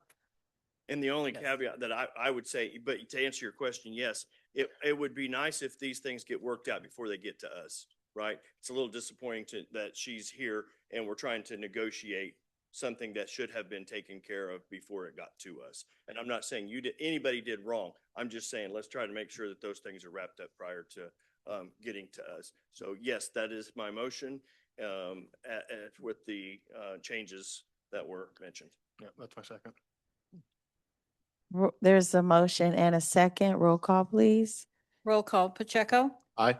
And the only caveat that I would say, but to answer your question, yes, it would be nice if these things get worked out before they get to us, right? It's a little disappointing that she's here and we're trying to negotiate something that should have been taken care of before it got to us. And I'm not saying anybody did wrong. I'm just saying, let's try to make sure that those things are wrapped up prior to getting to us. So yes, that is my motion with the changes that were mentioned. Yeah, that's my second. There's a motion and a second. Roll call, please. Roll call. Pacheco, Aye.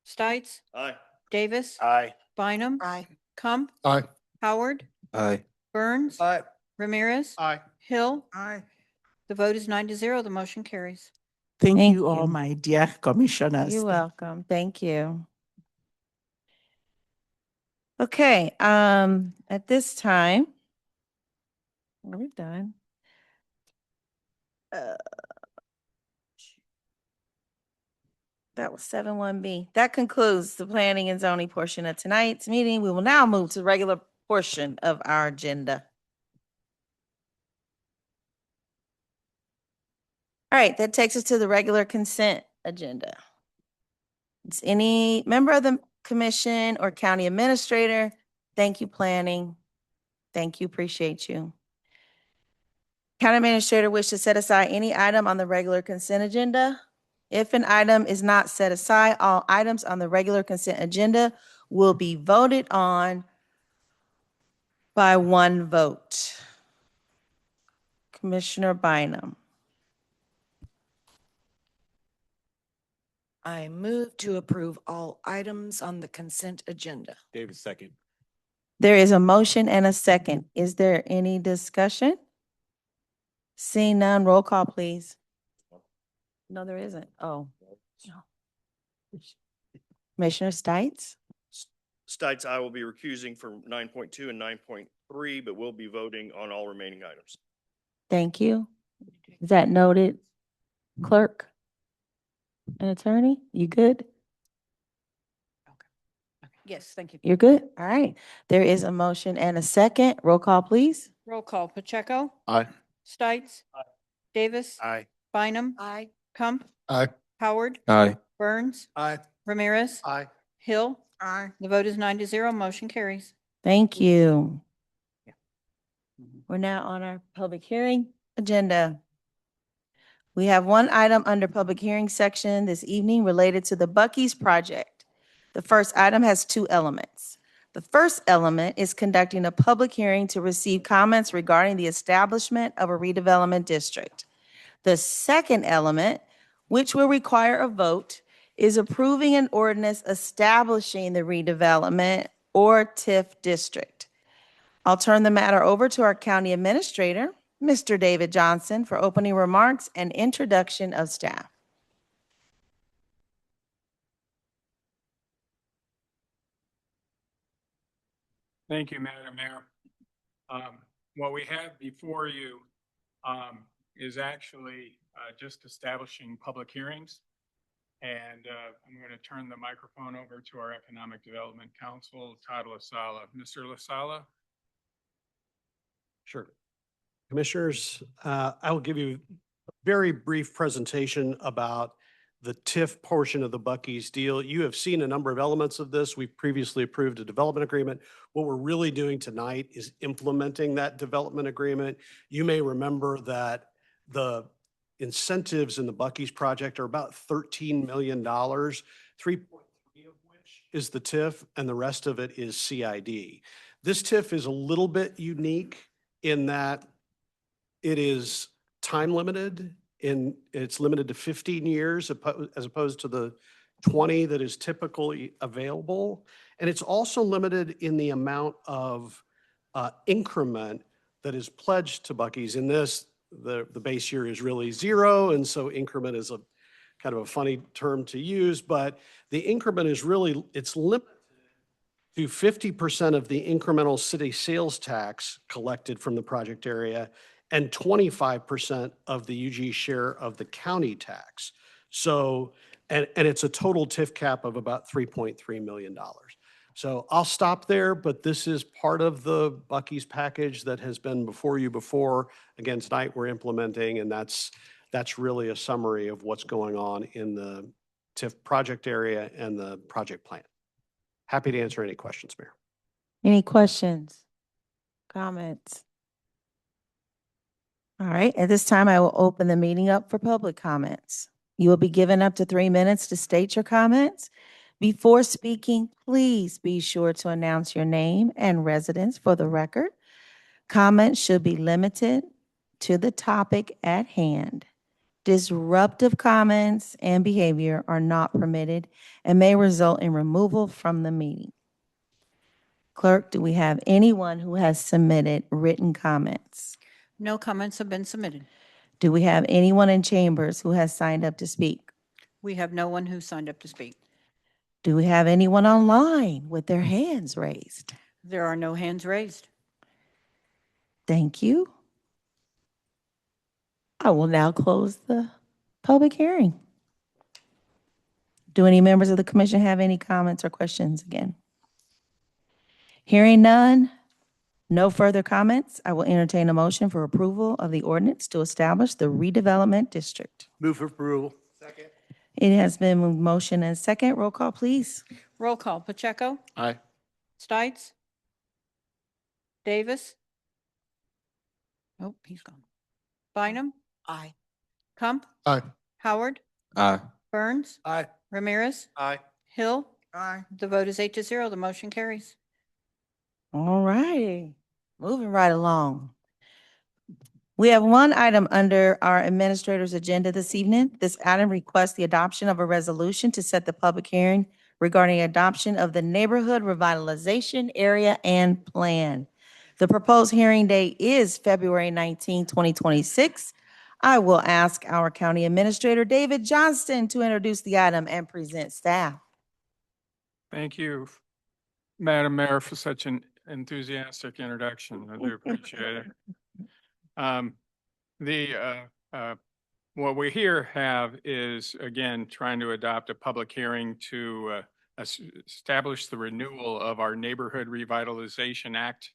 Stites, Aye. Davis, Aye. Bynum, Aye. Kump, Aye. Howard, Aye. Burns, Aye. Ramirez, Aye. Hill. Aye. The vote is 9-0. The motion carries. Thank Thank you all, you. my dear commissioners. You're welcome. Thank you. Okay, at this time, are we done? That was 7-1B. That concludes the planning and zoning portion of tonight's meeting. We will now move to the regular portion of our agenda. All right, that takes us to the regular consent agenda. It's any member of the commission or county administrator. Thank you, planning. Thank you, appreciate you. County administrator wish to set aside any item on the regular consent agenda. If an item is not set aside, all items on the regular consent agenda will be voted on by one vote. Commissioner Bynum. I move to approve all items on the consent agenda. David, second. There is a motion and a second. Is there any discussion? Seeing none, roll call, please. No, there isn't. Oh. No. Commissioner Stites? Stites, I will be recusing from 9.2 and 9.3, but we'll be voting on all remaining items. Thank you. Is that noted? Clerk? An attorney? You good? Yes, thank you. You're good? All right. There is a motion and a second. Roll call, please. Roll call. Pacheco? Aye. Stites? Davis? Aye. Bynum? Aye. Cump? Aye. Howard? Aye. Burns? Aye. Ramirez? Aye. Hill? Aye. The vote is 9-0. Motion carries. Thank you. We're now on our public hearing agenda. We have one item under public hearing section this evening related to the Buc-ee's project. The first item has two elements. The first element is conducting a public hearing to receive comments regarding the establishment of a redevelopment district. The second element, which will require a vote, is approving an ordinance establishing the redevelopment or TIF district. I'll turn the matter over to our county administrator, Mr. David Johnson, for opening remarks and introduction of staff. Thank you, Madam Mayor. What we have before you is actually just establishing public hearings. And I'm going to turn the microphone over to our Economic Development Council, Todd LaSala. Mr. LaSala? Sure. Commissioners, I will give you a very brief presentation about the TIF portion of the Buc-ee's deal. You have seen a number of elements of this. We've previously approved a development agreement. What we're really doing tonight is implementing that development agreement. You may remember that the incentives in the Buc-ee's project are about $13 million, 3.3 of which is the TIF, and the rest of it is CID. This TIF is a little bit unique in that it is time limited, and it's limited to 15 years as opposed to the 20 that is typically available. And it's also limited in the amount of increment that is pledged to Buc-ee's. In this, the base year is really zero, and so increment is a kind of a funny term to use, but the increment is really, it's limited to 50% of the incremental city sales tax collected from the project area and 25% of the UG share of the county tax. So, and it's a total TIF cap of about $3.3 million. So I'll stop there, but this is part of the Buc-ee's package that has been before you before. Again, tonight we're implementing, and that's really a summary of what's going on in the TIF project area and the project plan. Happy to answer any questions, Mayor. Any questions, comments? All right, at this time, I will open the meeting up for public comments. You will be given up to 3 minutes to state your comments. Before speaking, please be sure to announce your name and residence for the record. Comments should be limited to the topic at hand. Disruptive comments and behavior are not permitted and may result in removal from the meeting. Clerk, do we have anyone who has submitted written comments? No comments have been submitted. Do we have anyone in chambers who has signed up to speak? We have no one who signed up to speak. Do we have anyone online with their hands raised? There are no hands raised. Thank you. I will now close the public hearing. Do any members of the commission have any comments or questions again? Hearing none, no further comments, I will entertain a motion for approval of the ordinance to establish the redevelopment district. Move for approval. Second. It has been moved, motion and second. Roll call, please. Roll call. Pacheco? Aye. Stites? Davis? Oh, he's gone. Bynum? Aye. Cump? Aye. Howard? Aye. Burns? Aye. Ramirez? Aye. Hill? Aye. The vote is 8-0. The motion carries. All righty, moving right along. We have one item under our administrator's agenda this evening. This item requests the adoption of a resolution to set the public hearing regarding adoption of the neighborhood revitalization area and plan. The proposed hearing date is February 19, 2026. I will ask our county administrator, David Johnston, to introduce the item and present staff. Thank you, Madam Mayor, for such an enthusiastic introduction. I do appreciate it. What we here have is, again, trying to adopt a public hearing to establish the renewal of our Neighborhood Revitalization Act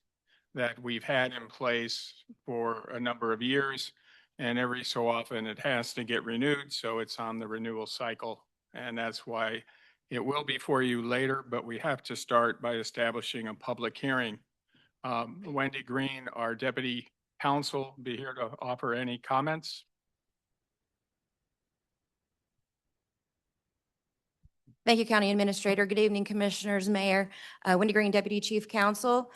that we've had in place for a number of years. And every so often it has to get renewed, so it's on the renewal cycle. And that's why it will be for you later, but we have to start by establishing a public hearing. Wendy Green, our deputy counsel, be here to offer any comments. Thank you, County Administrator. Good evening, Commissioners, Mayor. Wendy Green, Deputy Chief Counsel.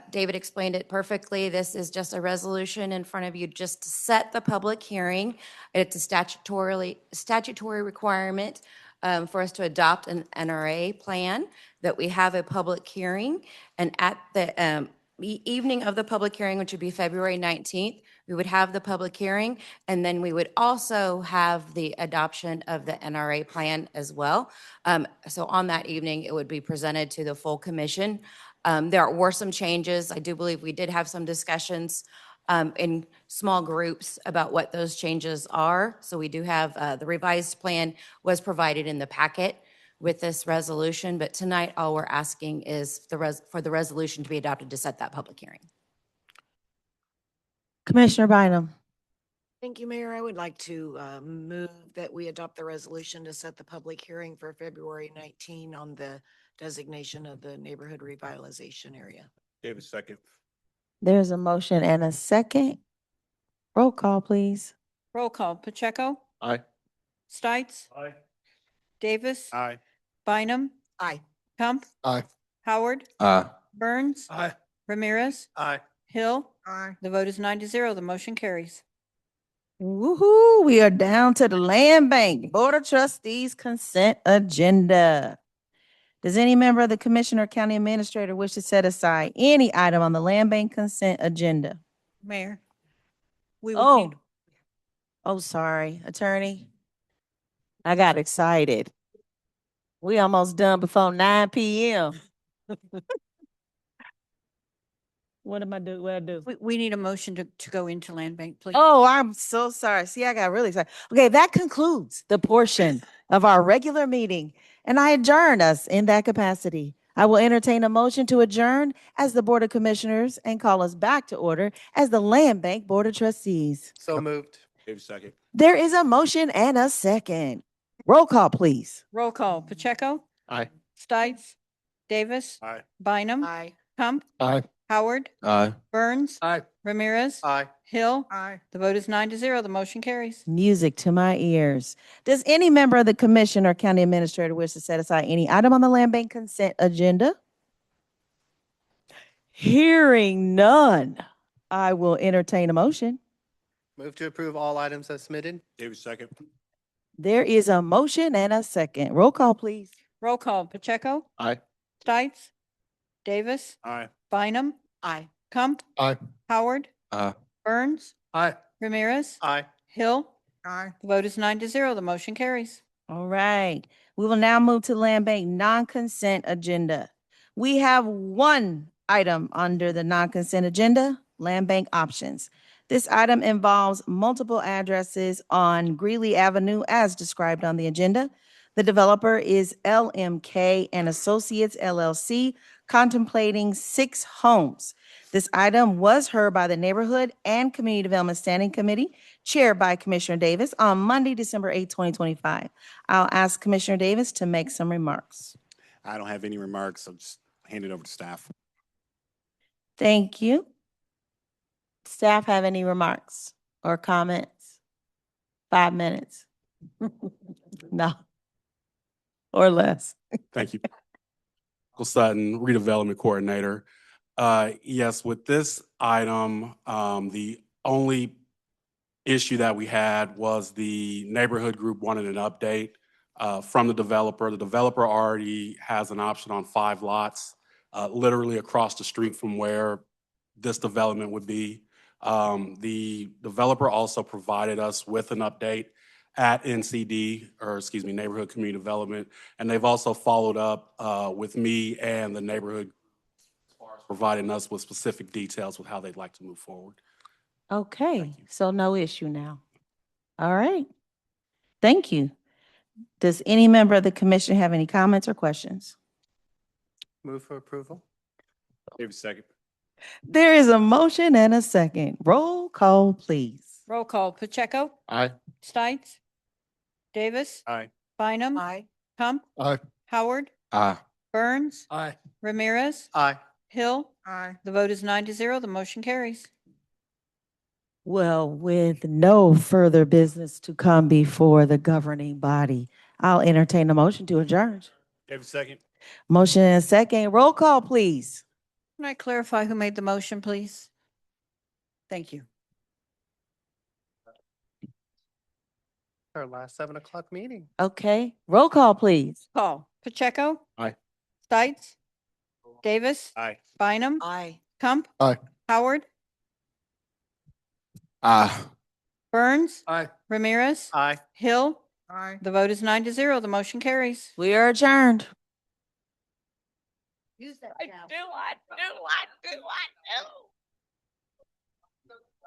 David explained it perfectly. This is just a resolution in front of you just to set the public hearing. It's a statutory requirement for us to adopt an NRA plan, that we have a public hearing. And at the evening of the public hearing, which would be February 19th, we would have the public hearing, and then we would also have the adoption of the NRA plan as well. So on that evening, it would be presented to the full commission. There were some changes. I do believe we did have some discussions in small groups about what those changes are. So we do have the revised plan was provided in the packet with this resolution, but tonight all we're asking is for the resolution to be adopted to set that public hearing. Commissioner Bynum. Thank you, Mayor. I would like to move that we adopt the resolution to set the public hearing for February 19 on the designation of the neighborhood revitalization area. David, second. There's a motion and a second. Roll call, please. Roll call. Pacheco? Aye. Stites? Aye. Davis? Aye. Bynum? Aye. Kump? Aye. Howard? Aye. Burns? Aye. Ramirez? Aye. Hill? Aye. The vote is 9-0. The motion carries. Woohoo, we are down to the Land Bank Board of Trustees consent agenda. Does any member of the Commission or County Administrator wish to set aside any item on the Land Bank consent agenda? Mayor? We would need, Oh, sorry, Attorney. I got excited. We almost done before 9 p.m. What am I do? What I do? we need a motion to go into land bank, please. Oh, I'm so sorry. See, I got really excited. Okay, that concludes the portion of our regular meeting, and I adjourn us in that capacity. I will entertain a motion to adjourn as the Board of Commissioners and call us back to order as the Land Bank Board of Trustees. So moved. David, second. There is a motion and a second. Roll call, please. Roll call. Pacheco? Aye. Stites? Davis? Aye. Bynum? Aye. Kump? Aye. Howard? Aye. Burns? Aye. Ramirez? Aye. Hill? Aye. The vote is 9-0. The motion carries. Music to my ears. Does any member of the Commission or County Administrator wish to set aside any item on the Land Bank consent agenda? Hearing none, I will entertain a motion. Move to approve all items as submitted. David, second. There is a motion and a second. Roll call, please. Roll call. Pacheco? Aye. Stites? Davis? Aye. Bynum? Aye. Kump? Aye. Howard? Aye. Burns? Aye. Ramirez? Aye. Hill? Aye. The vote is 9-0. The motion carries. All right. We will now move to Land Bank non-consent agenda. We have one item under the non-consent agenda, Land Bank options. This item involves multiple addresses on Greeley Avenue as described on the agenda. The developer is LMK and Associates LLC, contemplating 6 homes. This item was heard by the Neighborhood and Community Development Standing Committee, chaired by Commissioner Davis, on Monday, December 8, 2025. I'll ask Commissioner Davis to make some remarks. I don't have any remarks. I'll just hand it over to staff. Thank you. Staff have any remarks or comments? 5 minutes. No. Or less. Thank you. Michael Sutton, redevelopment coordinator. Yes, with this item, the only issue that we had was the neighborhood group wanted an update from the developer. The developer already has an option on 5 lots, literally across the street from where this development would be. The developer also provided us with an update at NCD, or excuse me, Neighborhood Community Development, and they've also followed up with me and the neighborhood as far as providing us with specific details with how they'd like to move forward. Okay, so no issue now. All right. Thank you. Does any member of the commission have any comments or questions? Move for approval. David, second. There is a motion and a second. Roll call, please. Roll call, Pacheco, Aye. Stites, Davis, Aye. Bynum, Aye. Hump, Aye. Howard, Aye. Burns, Aye. Ramirez, Aye. Hill. Aye. The vote is 9-0. The motion carries. Well, with no further business to come before the governing body, I'll entertain a motion to adjourn. David, second. Motion and second. Roll call, please. Can I clarify who made the motion, please? Thank you. Our last 7 o'clock meeting. Okay, roll call, please. Call, Pacheco. Aye. Stites, Davis, Aye. Bynum, Aye. Hump, Aye. Howard, Aye. Burns, Aye. Ramirez, Aye. Hill. Aye. The vote is 9-0. The motion carries. We are adjourned. Use that. I do.